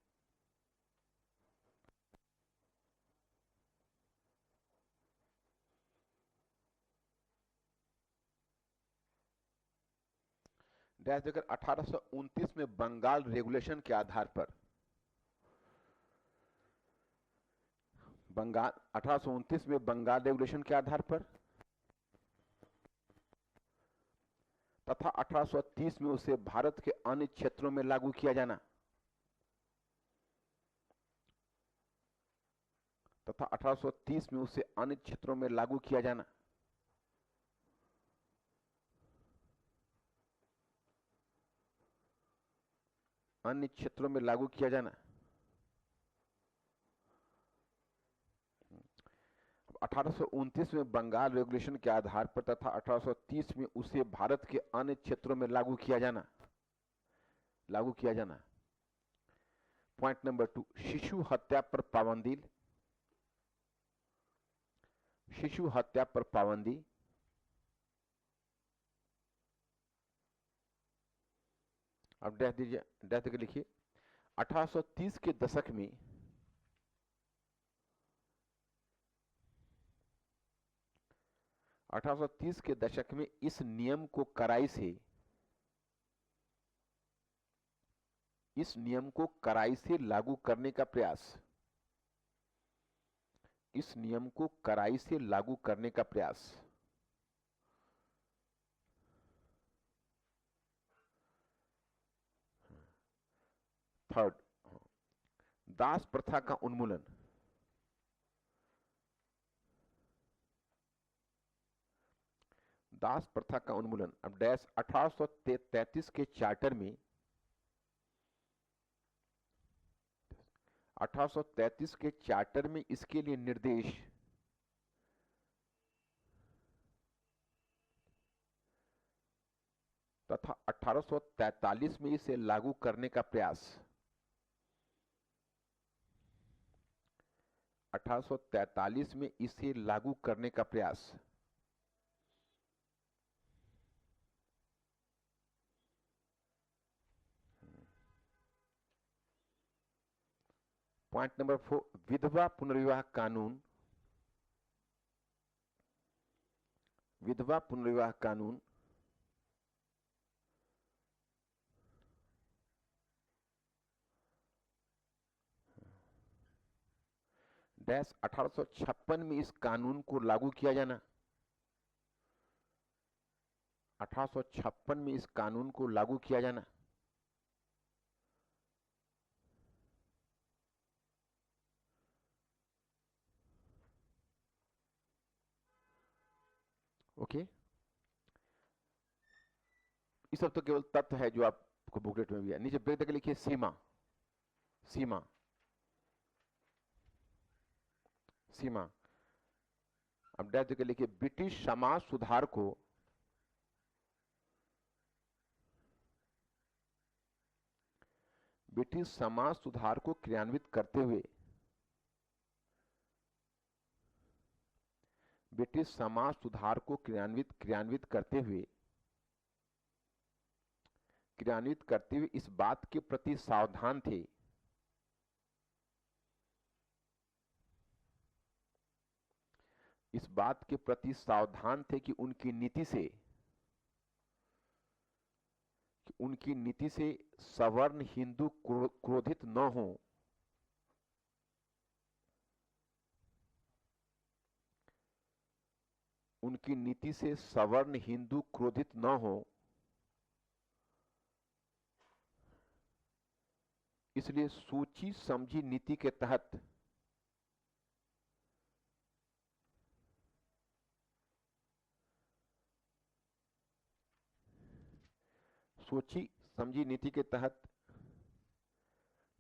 डैश देकर 1829 में बंगाल रेगुलेशन के आधार पर, बंगाल 1829 में बंगाल रेगुलेशन के आधार पर तथा 1830 में उसे भारत के अन्य क्षेत्रों में लागू किया जाना, तथा 1830 में उसे अन्य क्षेत्रों में लागू किया जाना। अन्य क्षेत्रों में लागू किया जाना। 1829 में बंगाल रेगुलेशन के आधार पर तथा 1830 में उसे भारत के अन्य क्षेत्रों में लागू किया जाना। पॉइंट नंबर 2, शिशु हत्या पर पाबंदी। शिशु हत्या पर पाबंदी। अब डेथ दीजिए, डेथ के लिखिए। 1830 के दशक में 1830 के दशक में इस नियम को कड़ाई से लागू करने का प्रयास। इस नियम को कड़ाई से लागू करने का प्रयास। थर्ड, दास प्रथा का उन्मूलन। दास प्रथा का उन्मूलन। अब डैश 1833 के चार्टर में 1833 के चार्टर में इसके लिए निर्देश तथा 1843 में इसे लागू करने का प्रयास। 1843 में इसे लागू करने का प्रयास। पॉइंट नंबर 4, विधवा पुनर्विवाह कानून। विधवा पुनर्विवाह कानून डैश 1856 में इस कानून को लागू किया जाना। 1856 में इस कानून को लागू किया जाना। ओके, ये सब तो केवल तथ्य है जो आपको बुकलेट में भी है। नीचे ब्रेक देकर लिखिए सीमा। सीमा। सीमा। अब डैश देकर लिखिए ब्रिटिश समाज सुधार को क्रियान्वित करते हुए इस बात के प्रति सावधान थे कि उनकी नीति से सवर्ण हिंदू क्रोधित न हो। उनकी नीति से सवर्ण हिंदू क्रोधित न हो, इसलिए सोची समझी नीति के तहत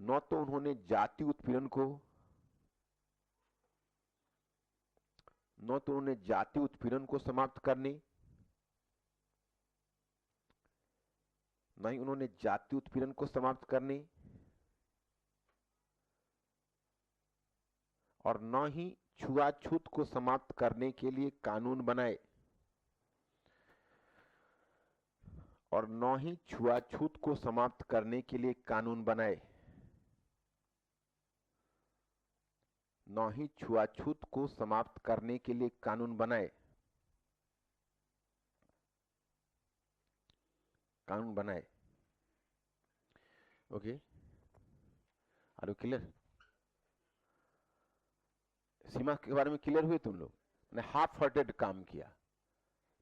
न तो उन्होंने जाति उत्पीड़न को समाप्त करने, और न ही छुआछूत को समाप्त करने के लिए कानून बनाए। Okay, are you clear? सीमा के बारे में क्लियर हुए तुम लोग ने? हाफ हार्टेड काम किया,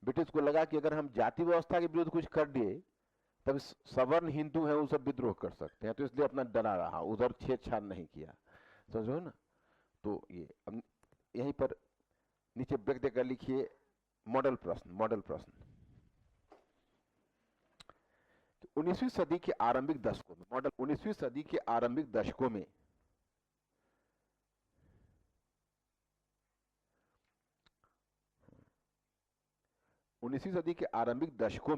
ब्रिटिश को लगा कि अगर हम जाति व्यवस्था के विरुद्ध कुछ कर दिए तब सवर्ण हिंदू हैं वो सब विद्रोह कर सकते हैं, तो इसलिए अपना डरा रहा, उधर छेड़छाड़ नहीं किया, समझो ना। तो ये अब यहीं पर नीचे ब्रेक देकर लिखिए मॉडल प्रश्न। मॉडल प्रश्न 19वीं सदी के आरंभिक दशकों में, मॉडल 19वीं सदी के आरंभिक दशकों में 19वीं सदी के आरंभिक दशकों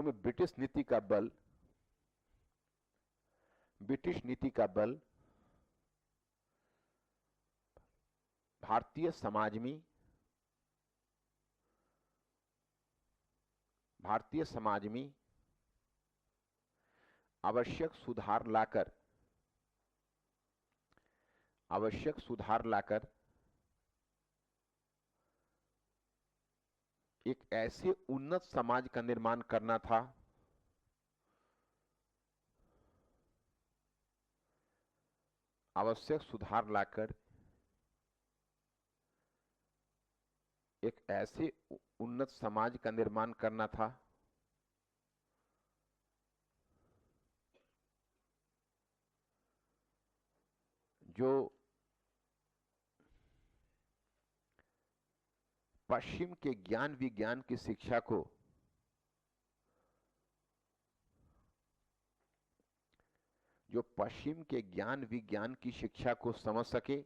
में ब्रिटिश नीति का बल भारतीय समाज में आवश्यक सुधार लाकर एक ऐसे उन्नत समाज का निर्माण करना था आवश्यक सुधार लाकर एक ऐसे उन्नत समाज का निर्माण करना था जो पश्चिम के ज्ञान विज्ञान की शिक्षा को समझ सके,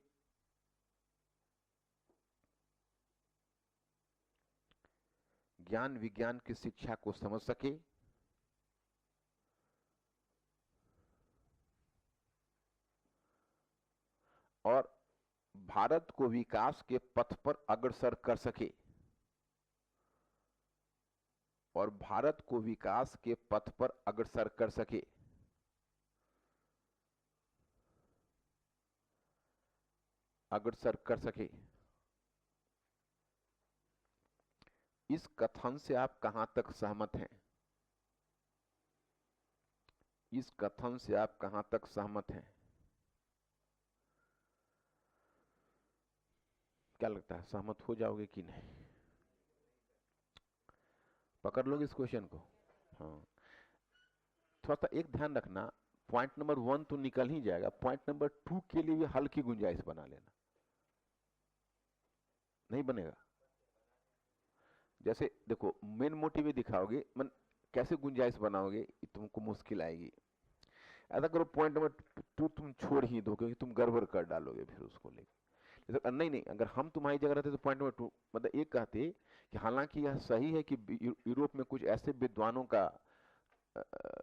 ज्ञान विज्ञान की शिक्षा को समझ सके और भारत को विकास के पथ पर अग्रसर कर सके, इस कथन से आप कहां तक सहमत हैं? क्या लगता है, सहमत हो जाओगे कि नहीं? पकड़ लोगे इस क्वेश्चन को? हाँ, थोड़ा सा एक ध्यान रखना, पॉइंट नंबर 1 तो निकल ही जाएगा, पॉइंट नंबर 2 के लिए भी हल्की गुंजाइश बना लेना। नहीं बनेगा? जैसे देखो, मेन मोटिव दिखाओगे, मन कैसे गुंजाइश बनाओगे तुमको मुश्किल आएगी। ऐसा करो, पॉइंट नंबर 2 तुम छोड़ ही दो, क्योंकि तुम गड़बड़ कर डालोगे फिर उसको लेकर। नहीं, अगर हम तुम्हारी जगह रहते तो पॉइंट नंबर 2 मतलब एक कहते कि हालांकि यह सही है कि यूरोप में कुछ ऐसे विद्वानों का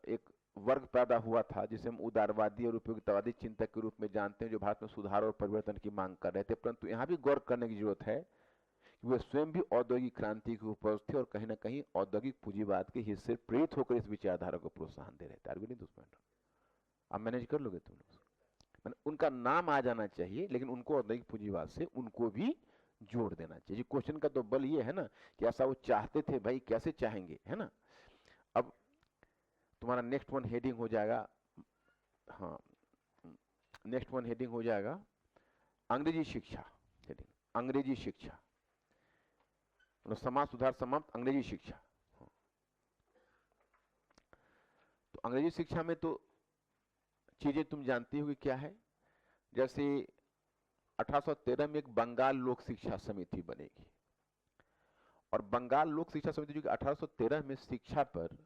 एक वर्ग पैदा हुआ था जिसे हम उदारवादी और उपयोगितावादी चिंतक के रूप में जानते हैं, जो भारत में सुधार और परिवर्तन की मांग कर रहे थे, परंतु यहाँ भी गौर करने की जरूरत है कि वे स्वयं भी औद्योगिक क्रांति के उपज थे और कहीं ना कहीं औद्योगिक पूंजीवाद के हिस्से प्रेरित होकर इस विचारधारा को प्रोत्साहन दे रहे थे। आर्गू नहीं दोस्तों, आप मैनेज कर लोगे तुम लोग? उनका नाम आ जाना चाहिए, लेकिन उनको औद्योगिक पूंजीवाद से उनको भी जोड़ देना चाहिए। क्वेश्चन का तो बल ये है ना कि ऐसा वो चाहते थे, भाई कैसे चाहेंगे, है ना। अब तुम्हारा नेक्स्ट वन हेडिंग हो जाएगा, हाँ, नेक्स्ट वन हेडिंग हो जाएगा अंग्रेजी शिक्षा। हेडिंग अंग्रेजी शिक्षा, समाज सुधार समाप्त, अंग्रेजी शिक्षा। तो अंग्रेजी शिक्षा में तो चीजें तुम जानती हो कि क्या है। जैसे 1813 में एक बंगाल लोक शिक्षा समिति बनेगी, और बंगाल लोक शिक्षा समिति जो कि 1813 में शिक्षा पर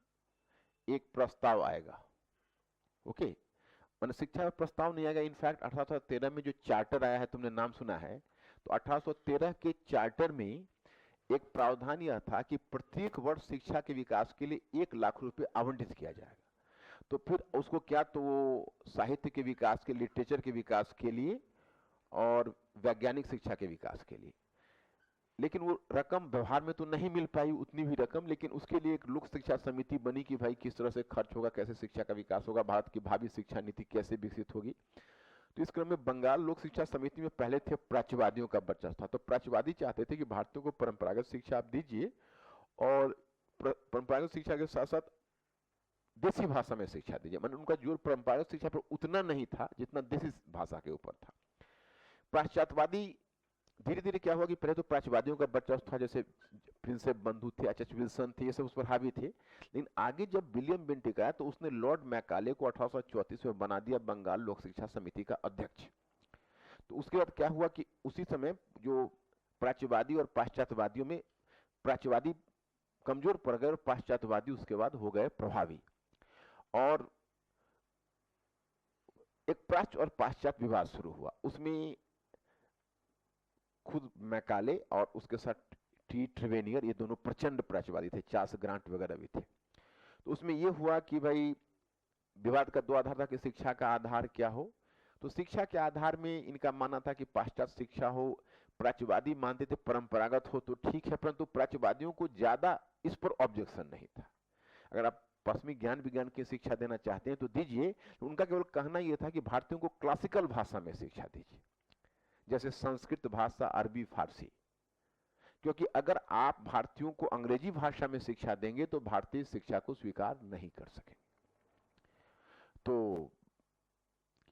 एक प्रस्ताव आएगा। ओके, मैंने शिक्षा पर प्रस्ताव नहीं आएगा, इनफैक्ट 1813 में जो चार्टर आया है, तुमने नाम सुना है, तो 1813 के चार्टर में एक प्रावधान यह था कि प्रत्येक वर्ष शिक्षा के विकास के लिए 1 लाख रुपए आवंटित किया जाएगा। तो फिर उसको क्या, तो वो साहित्य के विकास के, लिटरेचर के विकास के लिए और वैज्ञानिक शिक्षा के विकास के लिए, लेकिन वो रकम व्यवहार में तो नहीं मिल पाई उतनी भी रकम, लेकिन उसके लिए एक लोक शिक्षा समिति बनी कि भाई किस तरह से खर्च होगा, कैसे शिक्षा का विकास होगा, भारत की भावी शिक्षा नीति कैसे विकसित होगी। तो इस क्रम में बंगाल लोक शिक्षा समिति में पहले थे प्राच्यवादियों का वर्चस्व था। तो प्राच्यवादी चाहते थे कि भारतीयों को परंपरागत शिक्षा आप दीजिए, और परंपरागत शिक्षा के साथ साथ देसी भाषा में शिक्षा दीजिए। मतलब उनका जोर परंपरागत शिक्षा पर उतना नहीं था जितना देसी भाषा के ऊपर था। पाश्चात्यवादी धीरे धीरे क्या हुआ कि पहले तो प्राच्यवादियों का वर्चस्व था, जैसे प्रिंसेप बंधु थे, एच एच विल्सन थे, ये सब उस पर हावी थे। लेकिन आगे जब विलियम बेंटिक आया तो उसने लॉर्ड मैकाले को 1834 में बना दिया बंगाल लोक शिक्षा समिति का अध्यक्ष। तो उसके बाद क्या हुआ कि उसी समय जो प्राच्यवादी और पाश्चात्यवादियों में प्राच्यवादी कमजोर पड़ गए और पाश्चात्यवादी उसके बाद हो गए प्रभावी, और एक प्राच्य और पाश्चात्य विवाद शुरू हुआ। उसमें खुद मैकाले और उसके साथ टी ट्रेवेनियर, ये दोनों प्रचंड प्राच्यवादी थे, चार्ल्स ग्रांट वगैरह भी थे। तो उसमें ये हुआ कि भाई विवाद का दो आधार था कि शिक्षा का आधार क्या हो। तो शिक्षा के आधार में इनका मानना था कि पाश्चात्य शिक्षा हो, प्राच्यवादी मानते थे परंपरागत हो तो ठीक है, परंतु प्राच्यवादियों को ज्यादा इस पर ऑब्जेक्शन नहीं था। अगर आप पश्चिमी ज्ञान विज्ञान की शिक्षा देना चाहते हैं तो दीजिए, उनका केवल कहना यह था कि भारतीयों को क्लासिकल भाषा में शिक्षा दीजिए, जैसे संस्कृत भाषा, अरबी, फारसी। क्योंकि अगर आप भारतीयों को अंग्रेजी भाषा में शिक्षा देंगे तो भारतीय शिक्षा को स्वीकार नहीं कर सकेंगे। तो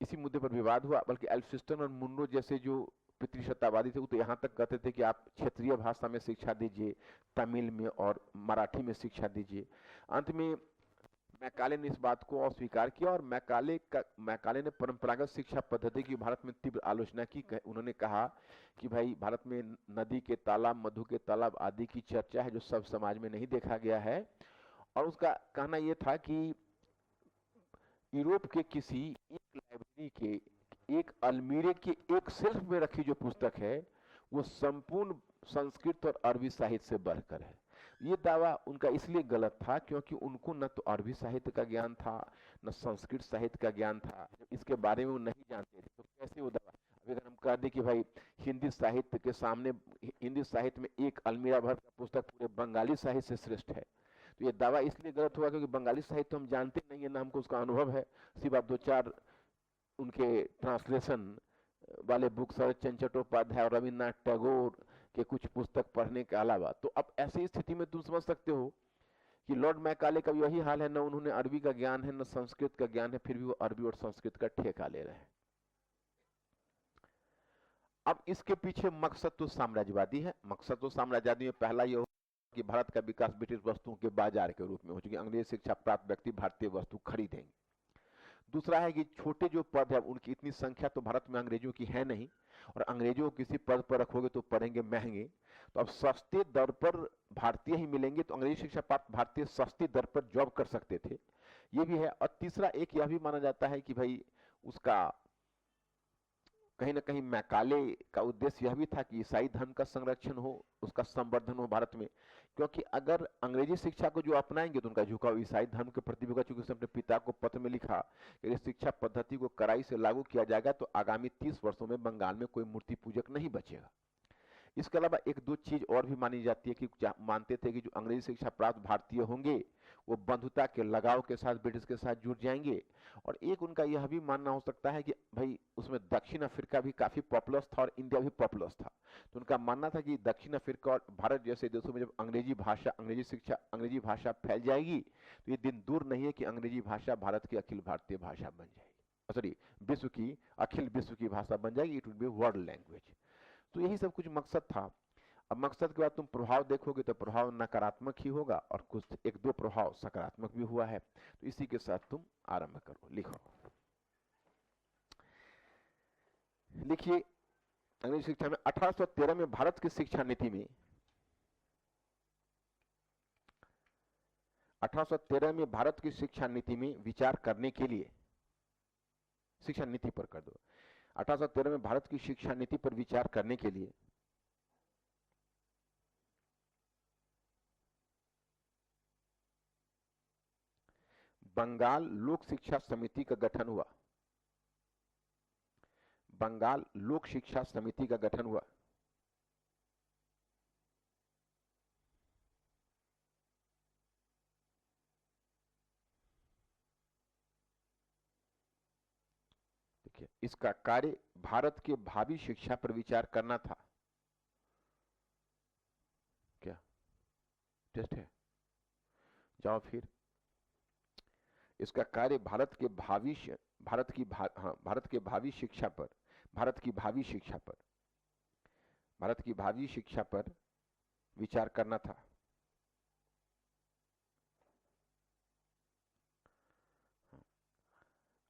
इसी मुद्दे पर विवाद हुआ। बल्कि एल्फिस्टन और मुन्रो जैसे जो पितृसत्तावादी थे वो तो यहाँ तक कहते थे कि आप क्षेत्रीय भाषा में शिक्षा दीजिए, तमिल में और मराठी में शिक्षा दीजिए। अंत में मैकाले ने इस बात को अस्वीकार किया और मैकाले ने परंपरागत शिक्षा पद्धति की भारत में तीव्र आलोचना की। उन्होंने कहा कि भाई भारत में नदी के तालाब, मधु के तालाब आदि की चर्चा है जो सब समाज में नहीं देखा गया है। और उसका कहना यह था कि यूरोप के किसी एक लाइब्रेरी के एक अलमीरे के एक शेल्फ में रखी जो पुस्तक है वो संपूर्ण संस्कृत और अरबी साहित्य से बढ़कर है। ये दावा उनका इसलिए गलत था क्योंकि उनको न तो अरबी साहित्य का ज्ञान था, न संस्कृत साहित्य का ज्ञान था। इसके बारे में वो नहीं जानते थे तो कैसे वो दावा। अभी अगर हम कह दें कि भाई हिंदी साहित्य के सामने, हिंदी साहित्य में एक अलमीरा भर का पुस्तक पूरे बंगाली साहित्य से श्रेष्ठ है, तो ये दावा इसलिए गलत हुआ क्योंकि बंगाली साहित्य हम जानते नहीं है, ना हमको उसका अनुभव है। सिर्फ आप दो चार उनके ट्रांसलेशन वाले बुक, शरद चंद्र चट्टोपाध्याय और रविन्द्रनाथ टैगोर के कुछ पुस्तक पढ़ने के अलावा, तो अब ऐसी स्थिति में तुम समझ सकते हो कि लॉर्ड मैकाले का यही हाल है, न उन्होंने अरबी का ज्ञान है न संस्कृत का ज्ञान है, फिर भी वो अरबी और संस्कृत का ठेका ले रहे हैं। अब इसके पीछे मकसद तो साम्राज्यवादी है। मकसद तो साम्राज्यवादी में पहला यह कि भारत का विकास ब्रिटिश वस्तुओं के बाजार के रूप में हो, चुकी अंग्रेजी शिक्षा प्राप्त व्यक्ति भारतीय वस्तु खरीदेंगे। दूसरा है कि छोटे जो पद है उनकी इतनी संख्या तो भारत में अंग्रेजों की है नहीं, और अंग्रेजों को किसी पद पर रखोगे तो पढ़ेंगे महंगे, तो अब सस्ते दर पर भारतीय ही मिलेंगे, तो अंग्रेजी शिक्षा प्राप्त भारतीय सस्ती दर पर जॉब कर सकते थे, ये भी है। और तीसरा एक यह भी माना जाता है कि भाई उसका कहीं ना कहीं मैकाले का उद्देश्य यह भी था कि ईसाई धर्म का संरक्षण हो, उसका संवर्धन हो भारत में। क्योंकि अगर अंग्रेजी शिक्षा को जो अपनाएंगे तो उनका झुकाव ईसाई धर्म के प्रति होगा। चूंकि उसने अपने पिता को पत्र में लिखा कि इस शिक्षा पद्धति को कड़ाई से लागू किया जाएगा तो आगामी 30 वर्षों में बंगाल में कोई मूर्ति पूजक नहीं बचेगा। इसके अलावा एक दो चीज और भी मानी जाती है कि मानते थे कि जो अंग्रेजी शिक्षा प्राप्त भारतीय होंगे वो बंधुता के लगाव के साथ ब्रिटिश के साथ जुड़ जाएंगे। और एक उनका यह भी मानना हो सकता है कि भाई उसमें दक्षिण अफ्रीका भी काफी पॉपुलस था और इंडिया भी पॉपुलस था, तो उनका मानना था कि दक्षिण अफ्रीका और भारत जैसे देशों में जब अंग्रेजी भाषा, अंग्रेजी शिक्षा, अंग्रेजी भाषा फैल जाएगी तो ये दिन दूर नहीं है कि अंग्रेजी भाषा भारत की अखिल भारतीय भाषा बन जाएगी, सॉरी विश्व की, अखिल विश्व की भाषा बन जाएगी। It will be world language. तो यही सब कुछ मकसद था। अब मकसद के बाद तुम प्रभाव देखोगे तो प्रभाव नकारात्मक ही होगा और कुछ एक दो प्रभाव सकारात्मक भी हुआ है। तो इसी के साथ तुम आरंभ करो, लिखो। लिखिए, अंग्रेजी शिक्षा में 1813 में भारत की शिक्षा नीति में 1813 में भारत की शिक्षा नीति में विचार करने के लिए, शिक्षा नीति पर कर दो, 1813 में भारत की शिक्षा नीति पर विचार करने के लिए बंगाल लोक शिक्षा समिति का गठन हुआ। बंगाल लोक शिक्षा समिति का गठन हुआ। देखिए, इसका कार्य भारत के भावी शिक्षा पर विचार करना था। क्या टेस्ट है? जाओ फिर। इसका कार्य भारत के भावी शिक्षा पर, भारत की भावी शिक्षा पर, भारत की भावी शिक्षा पर विचार करना था।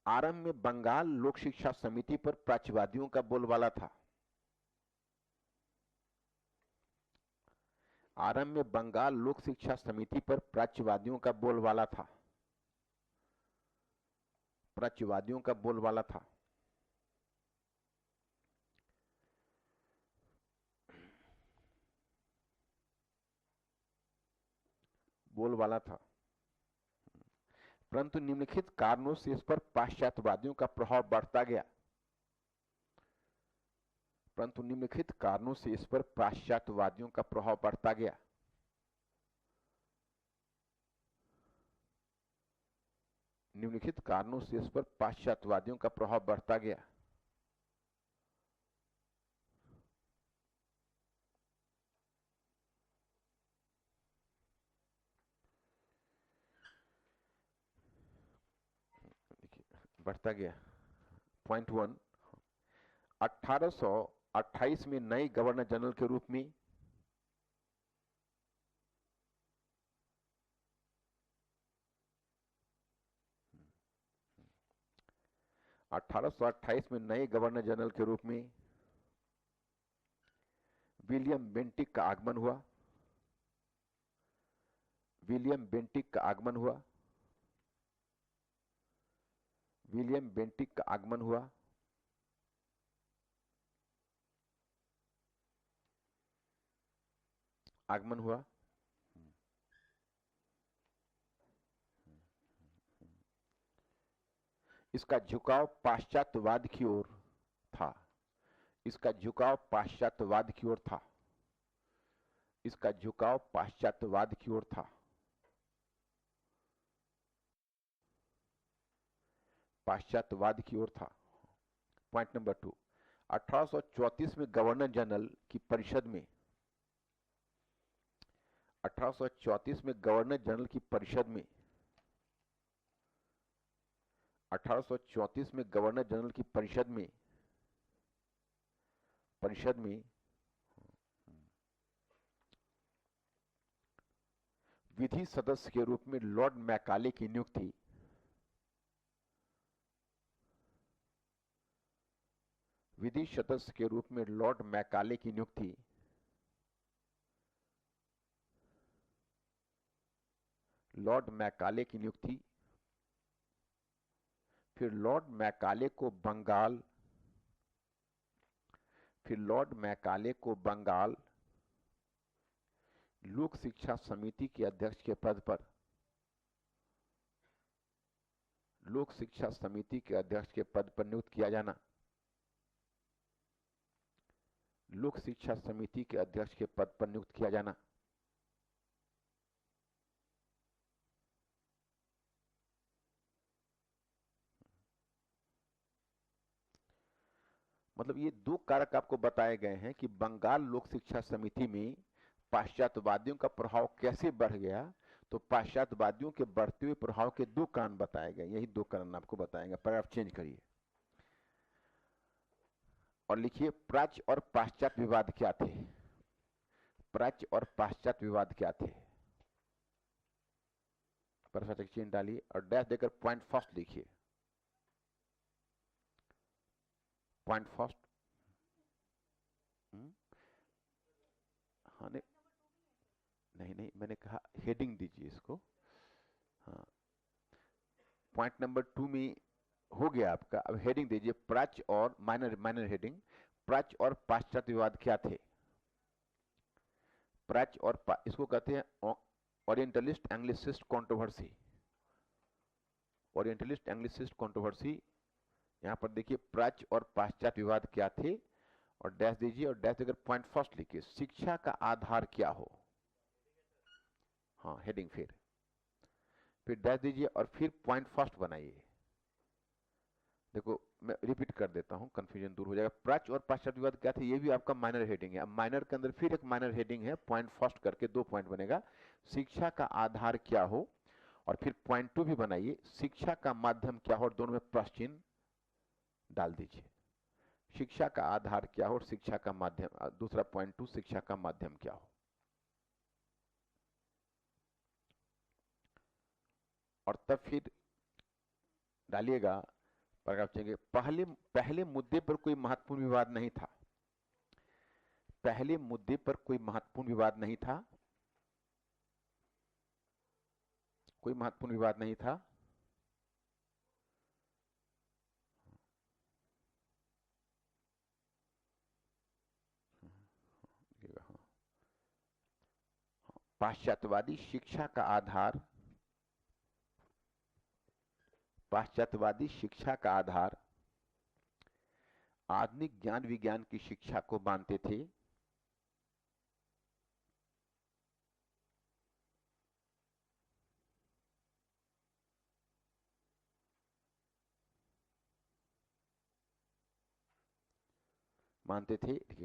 आरंभ में बंगाल लोक शिक्षा समिति पर प्राच्यवादियों का बोलबाला था। आरंभ में बंगाल लोक शिक्षा समिति पर प्राच्यवादियों का बोलबाला था, प्राच्यवादियों का बोलबाला था। बोलबाला था, परंतु निम्नलिखित कारणों से इस पर पाश्चात्यवादियों का प्रभाव बढ़ता गया। परंतु निम्नलिखित कारणों से इस पर पाश्चात्यवादियों का प्रभाव बढ़ता गया। निम्नलिखित कारणों से इस पर पाश्चात्यवादियों का प्रभाव बढ़ता गया। बढ़ता गया। पॉइंट 1, 1828 में नए गवर्नर जनरल के रूप में 1828 में नए गवर्नर जनरल के रूप में विलियम बेंटिक का आगमन हुआ। विलियम बेंटिक का आगमन हुआ। विलियम बेंटिक का आगमन हुआ। आगमन हुआ। इसका झुकाव पाश्चात्यवाद की ओर था। इसका झुकाव पाश्चात्यवाद की ओर था। इसका झुकाव पाश्चात्यवाद की ओर था। पाश्चात्यवाद की ओर था। पॉइंट नंबर 2, 1834 में गवर्नर जनरल की परिषद में 1834 में गवर्नर जनरल की परिषद में 1834 में गवर्नर जनरल की परिषद में विधि सदस्य के रूप में लॉर्ड मैकाले की नियुक्ति विधि सदस्य के रूप में लॉर्ड मैकाले की नियुक्ति लॉर्ड मैकाले की नियुक्ति फिर लॉर्ड मैकाले को बंगाल लोक शिक्षा समिति के अध्यक्ष के पद पर लोक शिक्षा समिति के अध्यक्ष के पद पर नियुक्त किया जाना। लोक शिक्षा समिति के अध्यक्ष के पद पर नियुक्त किया जाना। मतलब ये दो कारक आपको बताए गए हैं कि बंगाल लोक शिक्षा समिति में पाश्चात्यवादियों का प्रभाव कैसे बढ़ गया। तो पाश्चात्यवादियों के बढ़ते हुए प्रभाव के दो कारण बताए गए, यही दो कारण आपको बताएंगे। पर आप चेंज करिए और लिखिए प्राच्य और पाश्चात्य विवाद क्या थे। प्राच्य और पाश्चात्य विवाद क्या थे। पर चिन्ह डालिए और डैश देकर पॉइंट फर्स्ट लिखिए। Point first. हाँ नहीं मैंने कहा हेडिंग दीजिए इसको। हाँ, पॉइंट नंबर 2 में हो गया आपका। अब हेडिंग दीजिए प्राच्य और माइनर हेडिंग, प्राच्य और पाश्चात्य विवाद क्या थे। प्राच्य और इसको कहते हैं orientalist Anglicist controversy. Orientalist Anglicist controversy. यहां पर देखिए प्राच्य और पाश्चात्य विवाद क्या थे और डैश दीजिए और डैश देकर पॉइंट फर्स्ट लिखिए शिक्षा का आधार क्या हो। हाँ हेडिंग फिर डैश दीजिए और फिर पॉइंट फर्स्ट बनाइए। देखो मैं रिपीट कर देता हूं, कंफ्यूजन दूर हो जाएगा। प्राच्य और पाश्चात्य विवाद क्या थे, ये भी आपका माइनर हेडिंग है। अब माइनर के अंदर फिर एक माइनर हेडिंग है, पॉइंट फर्स्ट करके 2 पॉइंट बनेगा। शिक्षा का आधार क्या हो और फिर पॉइंट 2 भी बनाइए शिक्षा का माध्यम क्या हो और दोनों में प्रश्न चिन्ह डाल दीजिए। शिक्षा का आधार क्या हो और शिक्षा का माध्यम, दूसरा पॉइंट 2 शिक्षा का माध्यम क्या हो। और तब फिर डालिएगा पैराग्राफ चेंगे। पहले पहले मुद्दे पर कोई महत्वपूर्ण विवाद नहीं था। पहले मुद्दे पर कोई महत्वपूर्ण विवाद नहीं था। कोई महत्वपूर्ण विवाद नहीं था। पाश्चात्यवादी शिक्षा का आधार, पाश्चात्यवादी शिक्षा का आधार आधुनिक ज्ञान विज्ञान की शिक्षा को मानते थे।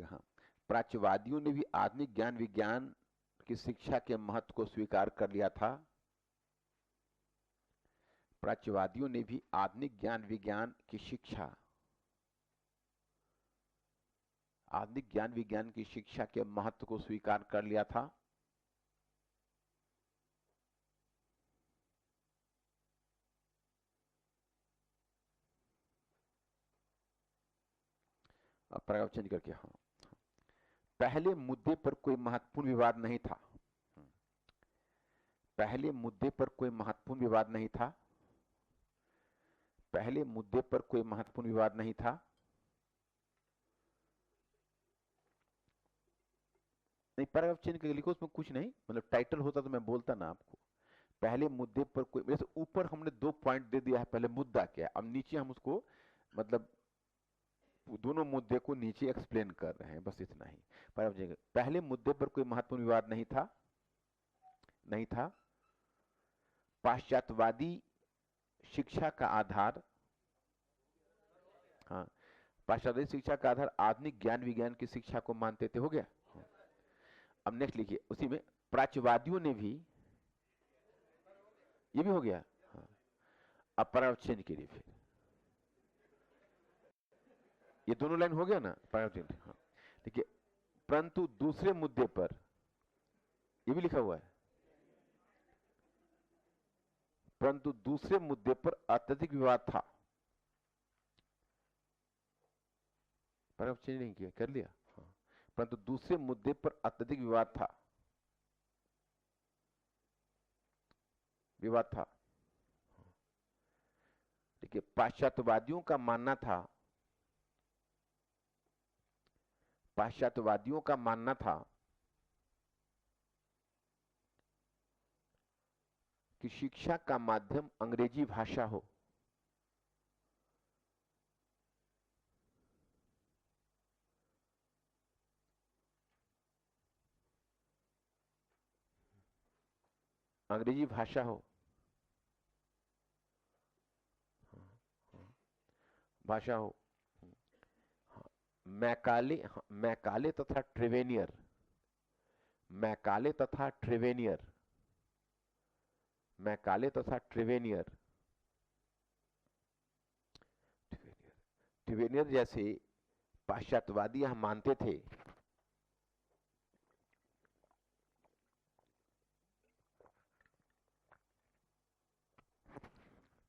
हाँ, प्राच्यवादियों ने भी आधुनिक ज्ञान विज्ञान की शिक्षा के महत्व को स्वीकार कर लिया था। प्राच्यवादियों ने भी आधुनिक ज्ञान विज्ञान की शिक्षा, आधुनिक ज्ञान विज्ञान की शिक्षा के महत्व को स्वीकार कर लिया था। पैराग्राफ चेंज करके, हाँ, पहले मुद्दे पर कोई महत्वपूर्ण विवाद नहीं था। पहले मुद्दे पर कोई महत्वपूर्ण विवाद नहीं था। पहले मुद्दे पर कोई महत्वपूर्ण विवाद नहीं था। नहीं, पैराग्राफ चेंज करके लिखो, उसमें कुछ नहीं, मतलब टाइटल होता तो मैं बोलता ना आपको। पहले मुद्दे पर कोई, जैसे ऊपर हमने 2 पॉइंट दे दिया है, पहले मुद्दा क्या है, अब नीचे हम उसको मतलब दोनों मुद्दे को नीचे एक्सप्लेन कर रहे हैं, बस इतना ही। पर पहले मुद्दे पर कोई महत्वपूर्ण विवाद नहीं था, नहीं था। पाश्चात्यवादी शिक्षा का आधार, हाँ, पाश्चात्य शिक्षा का आधार आधुनिक ज्ञान विज्ञान की शिक्षा को मानते थे। हो गया। अब नेक्स्ट लिखिए, उसी में प्राच्यवादियों ने भी, ये भी हो गया। हाँ, अब पैराग्राफ चेंज करिए फिर, ये दोनों लाइन हो गया ना, पैराग्राफ चेंज। हाँ, देखिए, परंतु दूसरे मुद्दे पर, ये भी लिखा हुआ है, परंतु दूसरे मुद्दे पर अत्यधिक विवाद था। पैराग्राफ चेंज नहीं किया, कर लिया। हाँ, परंतु दूसरे मुद्दे पर अत्यधिक विवाद था, विवाद था। देखिए, पाश्चात्यवादियों का मानना था, पाश्चात्यवादियों का मानना था कि शिक्षा का माध्यम अंग्रेजी भाषा हो। अंग्रेजी भाषा हो, भाषा हो। मैकाले, मैकाले तथा ट्रेवेनियर, मैकाले तथा ट्रेवेनियर, मैकाले तथा ट्रेवेनियर, ट्रेवेनियर जैसे पाश्चात्यवादी यह मानते थे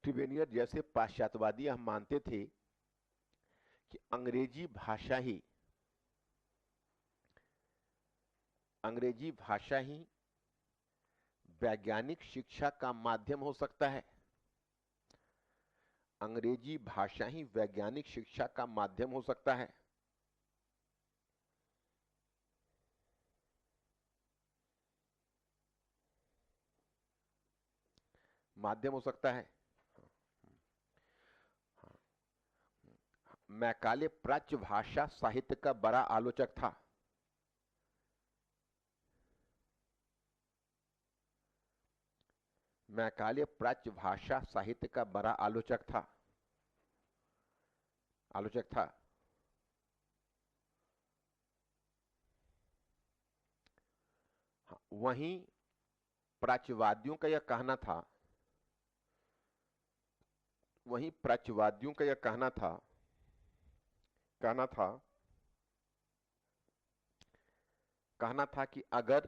ट्रिवेनियर जैसे पाश्चात्यवादी यह मानते थे कि अंग्रेजी भाषा ही, अंग्रेजी भाषा ही वैज्ञानिक शिक्षा का माध्यम हो सकता है। अंग्रेजी भाषा ही वैज्ञानिक शिक्षा का माध्यम हो सकता है, माध्यम हो सकता है। मैकाले प्राच्य भाषा साहित्य का बड़ा आलोचक था। मैकाले प्राच्य भाषा साहित्य का बड़ा आलोचक था, आलोचक था। वहीं प्राच्यवादियों का यह कहना था, वहीं प्राच्यवादियों का यह कहना था कहना था कि अगर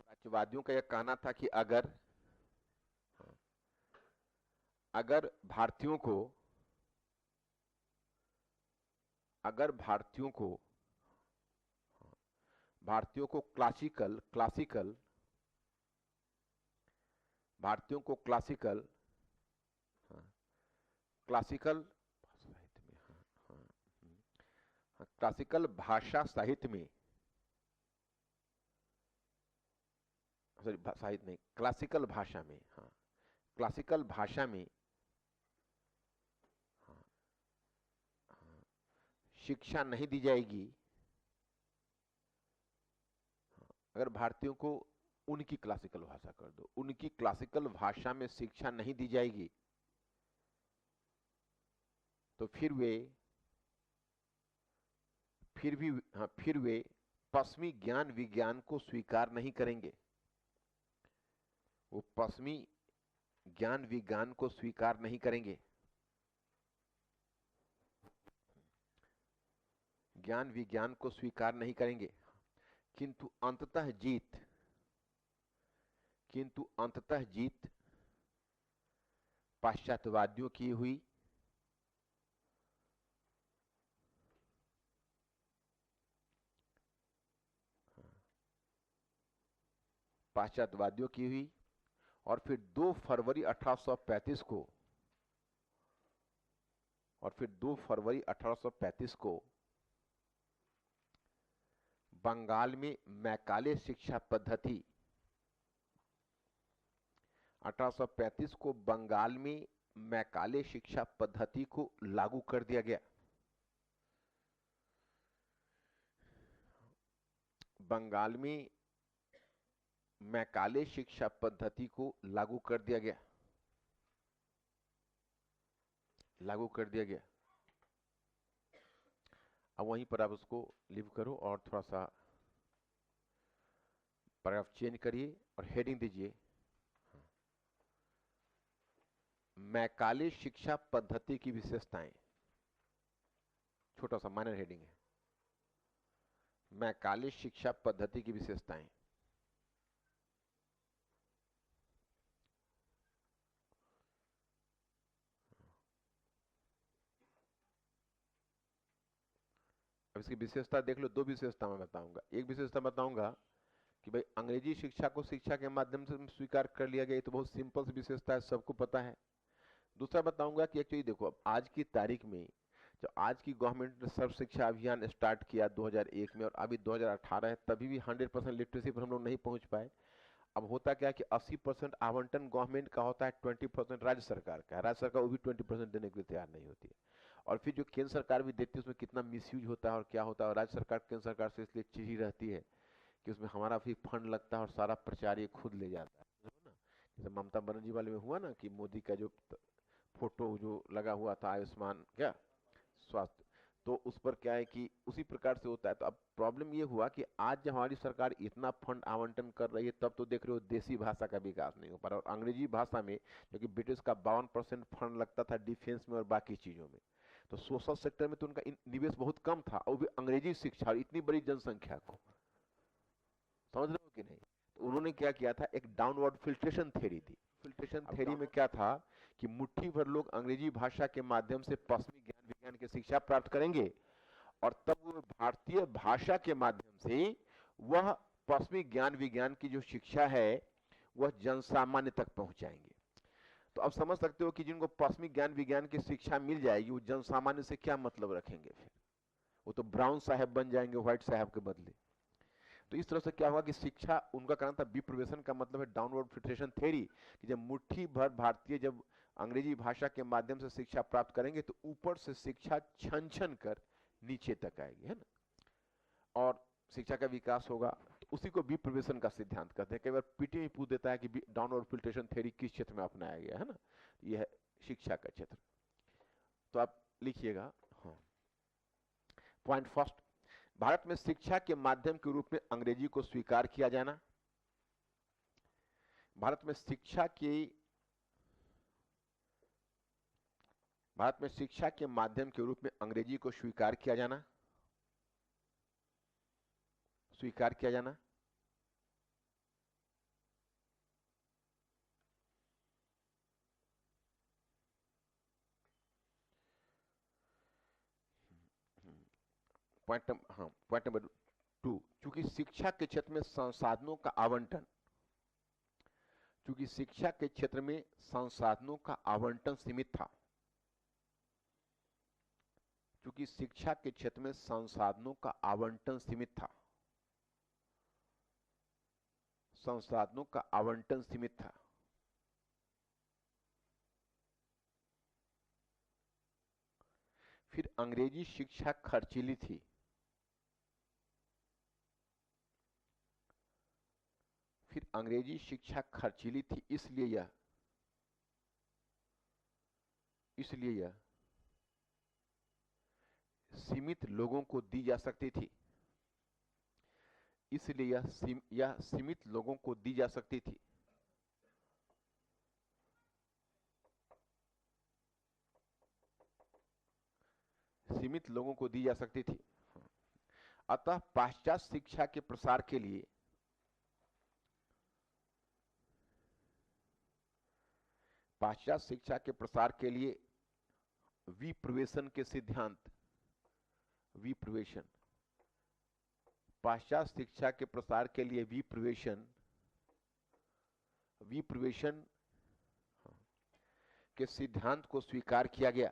राष्ट्रवादियों का यह कहना था कि अगर भारतीयों को क्लासिकल क्लासिकल भाषा साहित्य में, सॉरी साहित्य नहीं, क्लासिकल भाषा में, हाँ, क्लासिकल भाषा में शिक्षा नहीं दी जाएगी, अगर भारतीयों को उनकी क्लासिकल भाषा कर दो, उनकी क्लासिकल भाषा में शिक्षा नहीं दी जाएगी, तो फिर वे पश्चिमी ज्ञान विज्ञान को स्वीकार नहीं करेंगे। वो पश्चिमी ज्ञान विज्ञान को स्वीकार नहीं करेंगे। ज्ञान विज्ञान को स्वीकार नहीं करेंगे। किंतु अंततः जीत पाश्चात्यवादियों की हुई। पाश्चात्यवादियों की हुई और फिर 2 फरवरी 1835 को बंगाल में मैकाले शिक्षा पद्धति 1835 को बंगाल में मैकाले शिक्षा पद्धति को लागू कर दिया गया। बंगाल में मैकाले शिक्षा पद्धति को लागू कर दिया गया। अब वहीं पर आप उसको लीव करो और थोड़ा सा पैराग्राफ चेंज करिए और हेडिंग दीजिए, मैकाले शिक्षा पद्धति की विशेषताएं। छोटा सा माइनर हेडिंग है, मैकाले शिक्षा पद्धति की विशेषताएं। अब इसकी विशेषता देख लो। 2 विशेषता मैं बताऊंगा। एक विशेषता बताऊंगा कि भाई अंग्रेजी शिक्षा को शिक्षा के माध्यम से स्वीकार कर लिया गया, ये तो बहुत सिंपल सी विशेषता है, सबको पता है। दूसरा बताऊंगा कि एक्चुअली देखो, अब आज की तारीख में जब आज की गवर्नमेंट ने सर्व शिक्षा अभियान स्टार्ट किया 2001 में और अभी 2018 है, तभी भी 100% लिटरेसी पर हम लोग नहीं पहुंच पाए। अब होता क्या है कि 80% आवंटन गवर्नमेंट का होता है, 20% राज्य सरकार का है। राज्य सरकार वो भी 20% देने के लिए तैयार नहीं होती है। और फिर जो केंद्र सरकार भी देती है उसमें कितना मिसयूज होता है और क्या होता है। और राज्य सरकार केंद्र सरकार से इसलिए चिढ़ी रहती है कि उसमें हमारा भी फंड लगता है और सारा प्रचार ये खुद ले जाता है ना। जैसे ममता बनर्जी वाले में हुआ ना कि मोदी का जो फोटो जो लगा हुआ था आयुष्मान क्या स्वास्थ्य, तो उस पर क्या है कि उसी प्रकार से होता है। तो अब प्रॉब्लम ये हुआ कि आज जब हमारी सरकार इतना फंड आवंटन कर रही है, तब तो देख रहे हो देसी भाषा का विकास नहीं हो पा रहा। और अंग्रेजी भाषा में जो कि ब्रिटिश का 52% फंड लगता था डिफेंस में और बाकी चीजों में, तो सोशल सेक्टर में तो उनका निवेश बहुत कम था, और भी अंग्रेजी शिक्षा और इतनी बड़ी जनसंख्या को, समझ रहे हो कि नहीं। तो उन्होंने क्या किया था, एक डाउनवर्ड फिल्ट्रेशन थ्योरी थी। फिल्ट्रेशन थ्योरी में क्या था कि मुट्ठी भर लोग अंग्रेजी भाषा के माध्यम से पश्चिमी ज्ञान विज्ञान की शिक्षा प्राप्त करेंगे और तब वो भारतीय भाषा के माध्यम से वह पश्चिमी ज्ञान विज्ञान की जो शिक्षा है वह जनसामान्य तक पहुंचाएंगे। तो अब समझ सकते हो कि जिनको पश्चिमी ज्ञान विज्ञान की शिक्षा मिल जाएगी वो जनसामान्य से क्या मतलब रखेंगे, फिर वो तो ब्राउन साहब बन जाएंगे व्हाइट साहब के बदले। तो इस तरह से क्या हुआ कि शिक्षा, उनका कहना था विप्रवेशन का मतलब है डाउनवर्ड फिल्ट्रेशन थ्योरी, कि जब मुट्ठी भर भारतीय जब अंग्रेजी भाषा के माध्यम से शिक्षा प्राप्त करेंगे तो ऊपर से शिक्षा छन छन कर नीचे तक आएगी, है ना, और शिक्षा का विकास होगा। तो उसी को विप्रवेशन का सिद्धांत कहते हैं। कई बार पीटी में पूछ देता है कि डाउनवर्ड फिल्ट्रेशन थ्योरी किस क्षेत्र में अपनाया गया है ना, यह है शिक्षा का क्षेत्र। तो आप लिखिएगा, हाँ, पॉइंट फर्स्ट, भारत में शिक्षा के माध्यम के रूप में अंग्रेजी को स्वीकार किया जाना। भारत में भारत में शिक्षा के माध्यम के रूप में अंग्रेजी को स्वीकार किया जाना, स्वीकार किया जाना। पॉइंट नंबर 2, चूंकि शिक्षा के क्षेत्र में संसाधनों का आवंटन, चूंकि शिक्षा के क्षेत्र में संसाधनों का आवंटन सीमित था, चूंकि शिक्षा के क्षेत्र में संसाधनों का आवंटन सीमित था, संसाधनों का आवंटन सीमित था, फिर अंग्रेजी शिक्षा खर्चीली थी, फिर अंग्रेजी शिक्षा खर्चीली थी, इसलिए यह सीमित लोगों को दी जा सकती थी, इसलिए यह सीमित लोगों को दी जा सकती थी। सीमित लोगों को दी जा सकती थी। अतः पाश्चात्य शिक्षा के प्रसार के लिए विप्रवेशन के सिद्धांत, विप्रवेशन, पाश्चात्य शिक्षा के प्रसार के लिए विप्रवेशन के सिद्धांत को स्वीकार किया गया।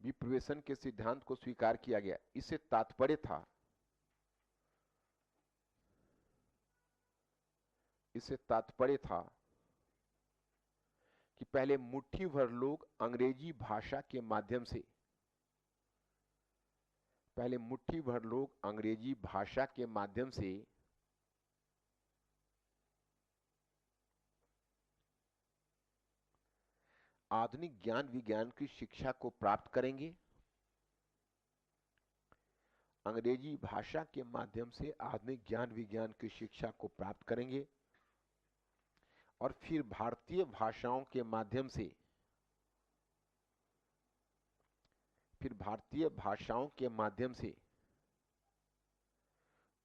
विप्रवेशन के सिद्धांत को स्वीकार किया गया। इससे तात्पर्य था कि पहले मुट्ठी भर लोग अंग्रेजी भाषा के माध्यम से, आधुनिक ज्ञान विज्ञान की शिक्षा को प्राप्त करेंगे, अंग्रेजी भाषा के माध्यम से आधुनिक ज्ञान विज्ञान की शिक्षा को प्राप्त करेंगे और फिर भारतीय भाषाओं के माध्यम से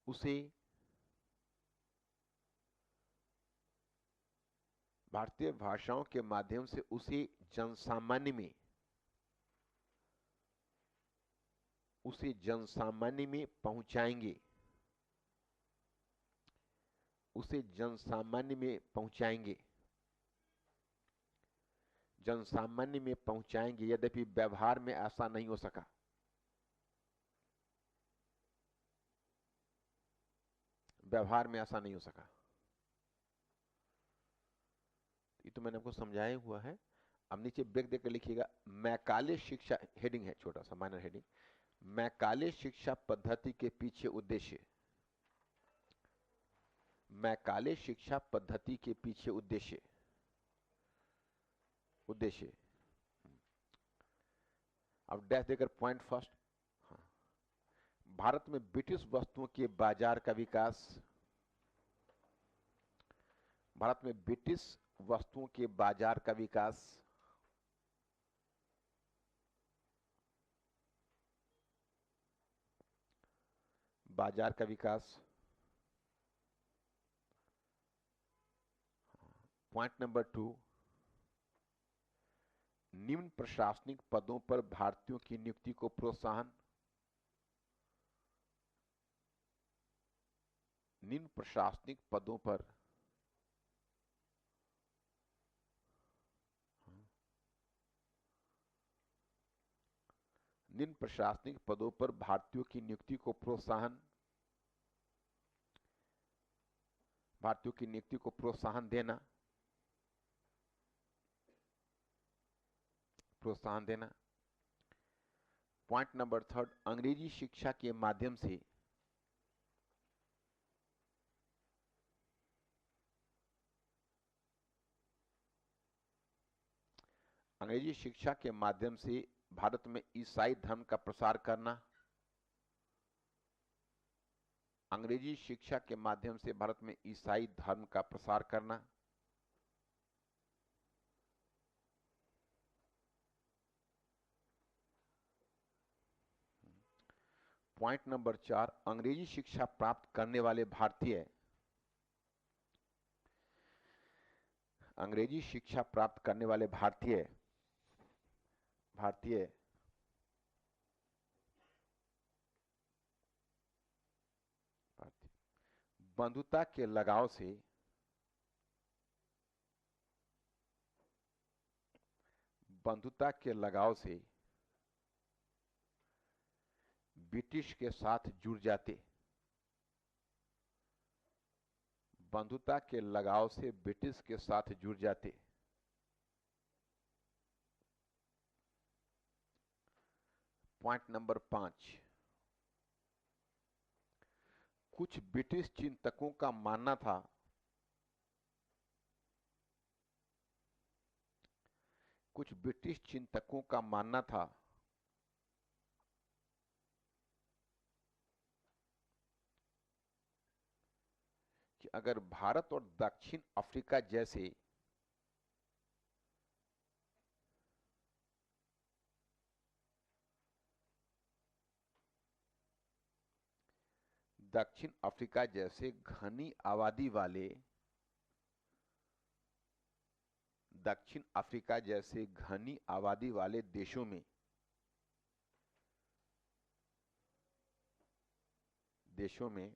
उसे जनसामान्य में पहुंचाएंगे, यद्यपि व्यवहार में ऐसा नहीं हो सका। ये तो मैंने आपको समझाया हुआ है। अब नीचे ब्रेक देकर लिखिएगा, मैकाले शिक्षा, हेडिंग है छोटा सा माइनर हेडिंग, मैकाले शिक्षा पद्धति के पीछे उद्देश्य, मैकाले शिक्षा पद्धति के पीछे उद्देश्य। अब डैश देकर पॉइंट फर्स्ट, भारत में ब्रिटिश वस्तुओं के बाजार का विकास, भारत में ब्रिटिश वस्तुओं के बाजार का विकास, पॉइंट नंबर 2, निम्न प्रशासनिक पदों पर भारतीयों की नियुक्ति को प्रोत्साहन, निम्न प्रशासनिक पदों पर भारतीयों की नियुक्ति को प्रोत्साहन, देना। पॉइंट नंबर 3, अंग्रेजी शिक्षा के माध्यम से भारत में ईसाई धर्म का प्रसार करना, अंग्रेजी शिक्षा के माध्यम से भारत में ईसाई धर्म का प्रसार करना। पॉइंट नंबर 4, अंग्रेजी शिक्षा प्राप्त करने वाले भारतीय, अंग्रेजी शिक्षा प्राप्त करने वाले भारतीय भारतीय बंधुता के लगाव से ब्रिटिश के साथ जुड़ जाते, बंधुता के लगाव से ब्रिटिश के साथ जुड़ जाते। पॉइंट नंबर 5, कुछ ब्रिटिश चिंतकों का मानना था कि अगर भारत और दक्षिण अफ्रीका जैसे घनी आबादी वाले देशों में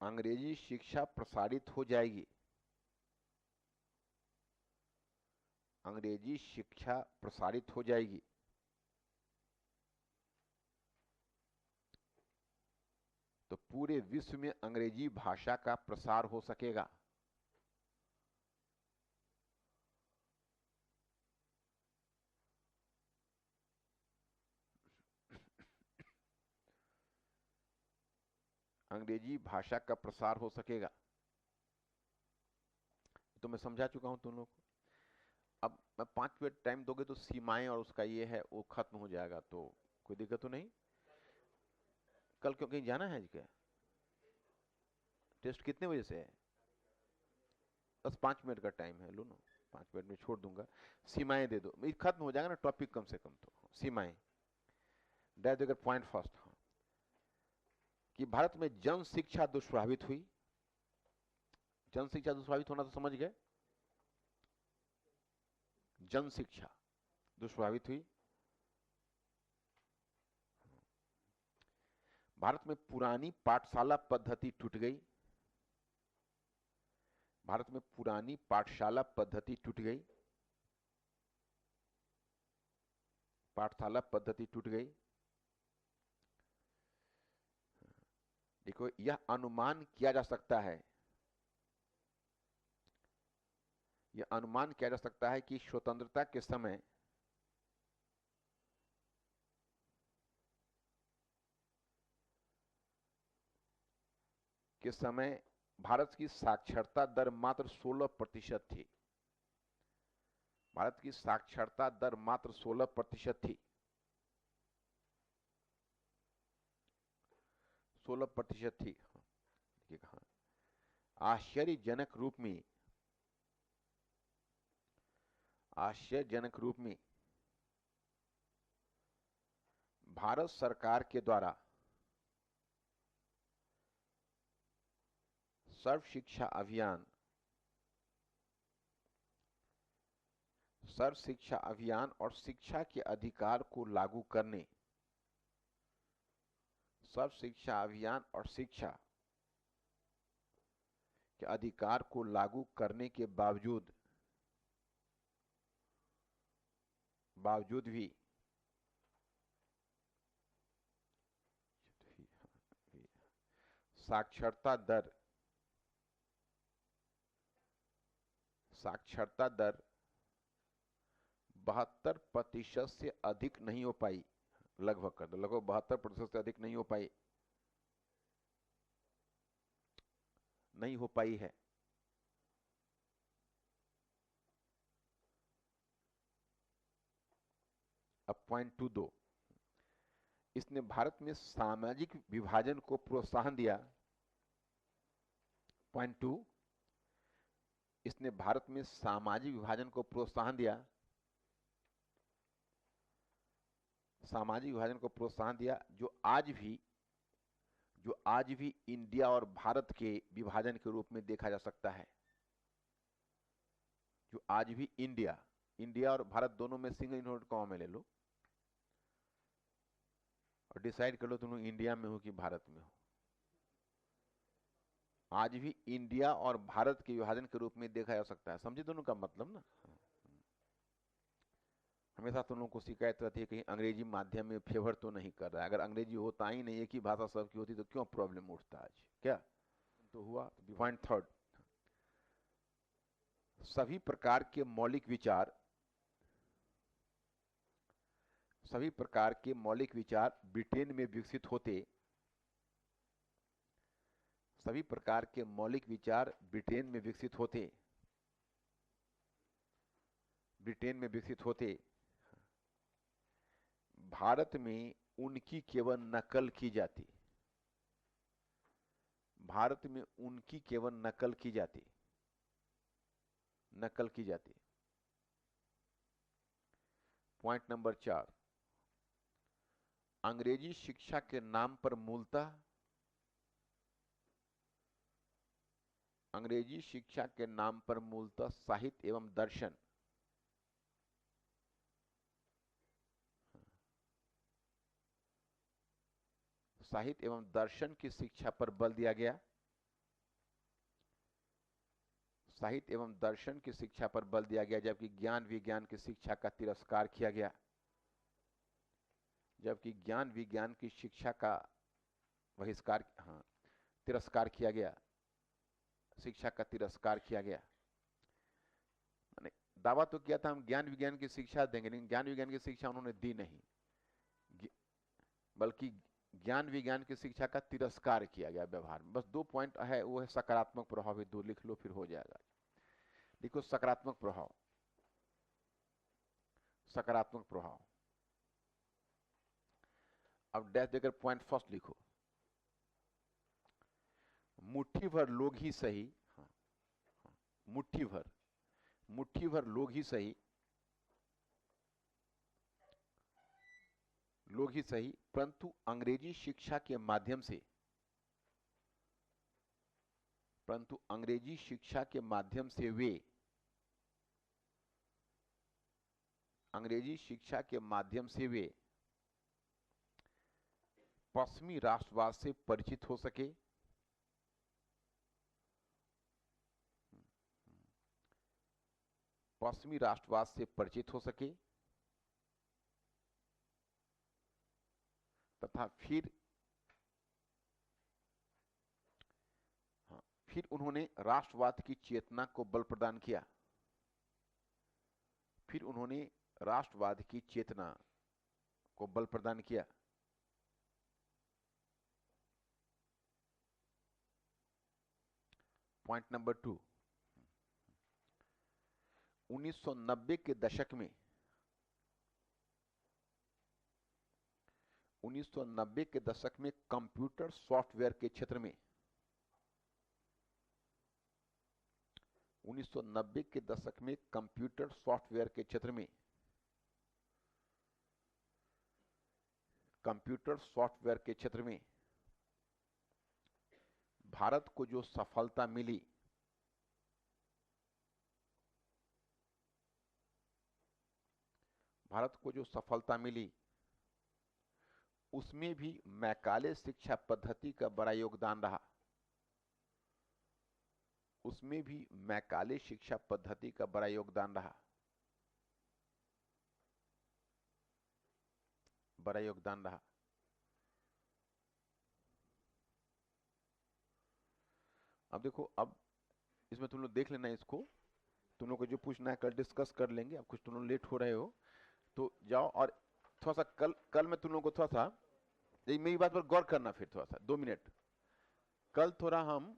अंग्रेजी शिक्षा प्रसारित हो जाएगी, तो पूरे विश्व में अंग्रेजी भाषा का प्रसार हो सकेगा। अंग्रेजी भाषा का प्रसार हो सकेगा। तो मैं समझा चुका हूं तुम लोग को। अब मैं 5 मिनट टाइम दोगे तो सीमाएं और उसका ये है वो खत्म हो जाएगा, तो कोई दिक्कत तो नहीं। कल क्यों कहीं जाना है क्या? टेस्ट कितने बजे से है? बस 5 मिनट का टाइम है, लो ना, 5 मिनट में छोड़ दूंगा। सीमाएं दे दो, ये खत्म हो जाएगा ना टॉपिक कम से कम। तो सीमाएं दे देकर पॉइंट फर्स्ट, हाँ, कि भारत में जन शिक्षा दुष्प्रभावित हुई। जन शिक्षा दुष्प्रभावित होना तो समझ गए, जन शिक्षा दुष्प्रभावित हुई। भारत में पुरानी पाठशाला पद्धति टूट गई, पाठशाला पद्धति टूट गई। देखो, यह अनुमान किया जा सकता है कि स्वतंत्रता के समय भारत की साक्षरता दर मात्र 16% थी। 16% थी। आश्चर्यजनक रूप में भारत सरकार के द्वारा सर्व शिक्षा अभियान और शिक्षा के अधिकार को लागू करने, के बावजूद भी साक्षरता दर 72% से अधिक नहीं हो पाई। लगभग 72% से अधिक नहीं हो पाई है। अब पॉइंट 2 दो, इसने भारत में सामाजिक विभाजन को प्रोत्साहन दिया। पॉइंट 2, इसने भारत में सामाजिक विभाजन को प्रोत्साहन दिया। सामाजिक विभाजन को प्रोत्साहन दिया, जो आज भी इंडिया और भारत के विभाजन के रूप में देखा जा सकता है। जो आज भी इंडिया और भारत दोनों में सिंगल इन्वर्टेड कॉमा में ले लो और डिसाइड कर लो तुम लोग इंडिया में हो कि भारत में हो। आज भी इंडिया और भारत के विभाजन के रूप में देखा जा सकता है। समझे दोनों का मतलब ना। हमेशा तुम लोगों को शिकायत रहती है कहीं अंग्रेजी माध्यम में फेवर तो नहीं कर रहा है। अगर अंग्रेजी होता ही नहीं, एक ही भाषा सबकी होती तो क्यों प्रॉब्लम उठता आज? क्या तो हुआ। पॉइंट थर्ड, सभी प्रकार के मौलिक विचार ब्रिटेन में विकसित होते। सभी प्रकार के मौलिक विचार ब्रिटेन में विकसित होते भारत में उनकी केवल नकल की जाती। भारत में उनकी केवल नकल की जाती। पॉइंट नंबर 4, अंग्रेजी शिक्षा के नाम पर मूलतः साहित्य एवं दर्शन की शिक्षा पर बल दिया गया। जबकि ज्ञान विज्ञान की शिक्षा का तिरस्कार किया गया। तिरस्कार किया गया। मैंने दावा तो किया था हम ज्ञान विज्ञान की शिक्षा देंगे, लेकिन ज्ञान विज्ञान की शिक्षा उन्होंने दी नहीं, बल्कि ज्ञान विज्ञान की शिक्षा का तिरस्कार किया गया व्यवहार में। बस 2 पॉइंट है, वो है सकारात्मक प्रभाव। भी 2 लिख लो फिर हो जाएगा। देखो सकारात्मक प्रभाव। अब डैश देकर पॉइंट फर्स्ट लिखो। मुट्ठी भर लोग ही सही, मुट्ठी भर लोग ही सही, परंतु अंग्रेजी शिक्षा के माध्यम से वे पश्चिमी राष्ट्रवाद से परिचित हो सके। तथा फिर उन्होंने राष्ट्रवाद की चेतना को बल प्रदान किया। पॉइंट नंबर 2, 1990 के दशक में 1990 के दशक में कंप्यूटर सॉफ्टवेयर के क्षेत्र में 1990 के दशक में कंप्यूटर सॉफ्टवेयर के क्षेत्र में भारत को जो सफलता मिली उसमें भी मैकाले शिक्षा पद्धति का बड़ा योगदान रहा। अब देखो, अब इसमें तुम लोग देख लेना, इसको तुम लोग को जो पूछना है कल डिस्कस कर लेंगे। अब कुछ तुम लोग लेट हो रहे हो तो जाओ, और थोड़ा सा कल मैं तुम लोग को थोड़ा सा मेरी बात पर गौर करना। फिर थोड़ा सा 2 मिनट कल थोड़ा हम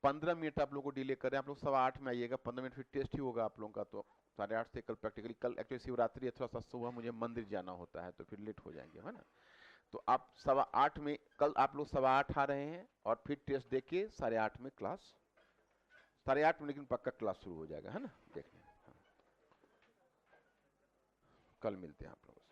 15 मिनट आप लोग को डिले कर रहे हैं। आप लोग 8:15 में आइएगा, 15 मिनट फिर टेस्ट ही होगा आप लोगों का। तो 8:30 से कल प्रैक्टिकली, कल एक्चुअली शिवरात्रि है, थोड़ा सा सुबह मुझे मंदिर जाना होता है तो फिर लेट हो जाएंगे, है ना। तो आप 8:15 में, कल आप लोग 8:15 आ रहे हैं और फिर टेस्ट देके 8:30 में क्लास, 8:30 में लेकिन पक्का क्लास शुरू हो जाएगा, है ना। देखते हैं, कल मिलते हैं आप लोगों से।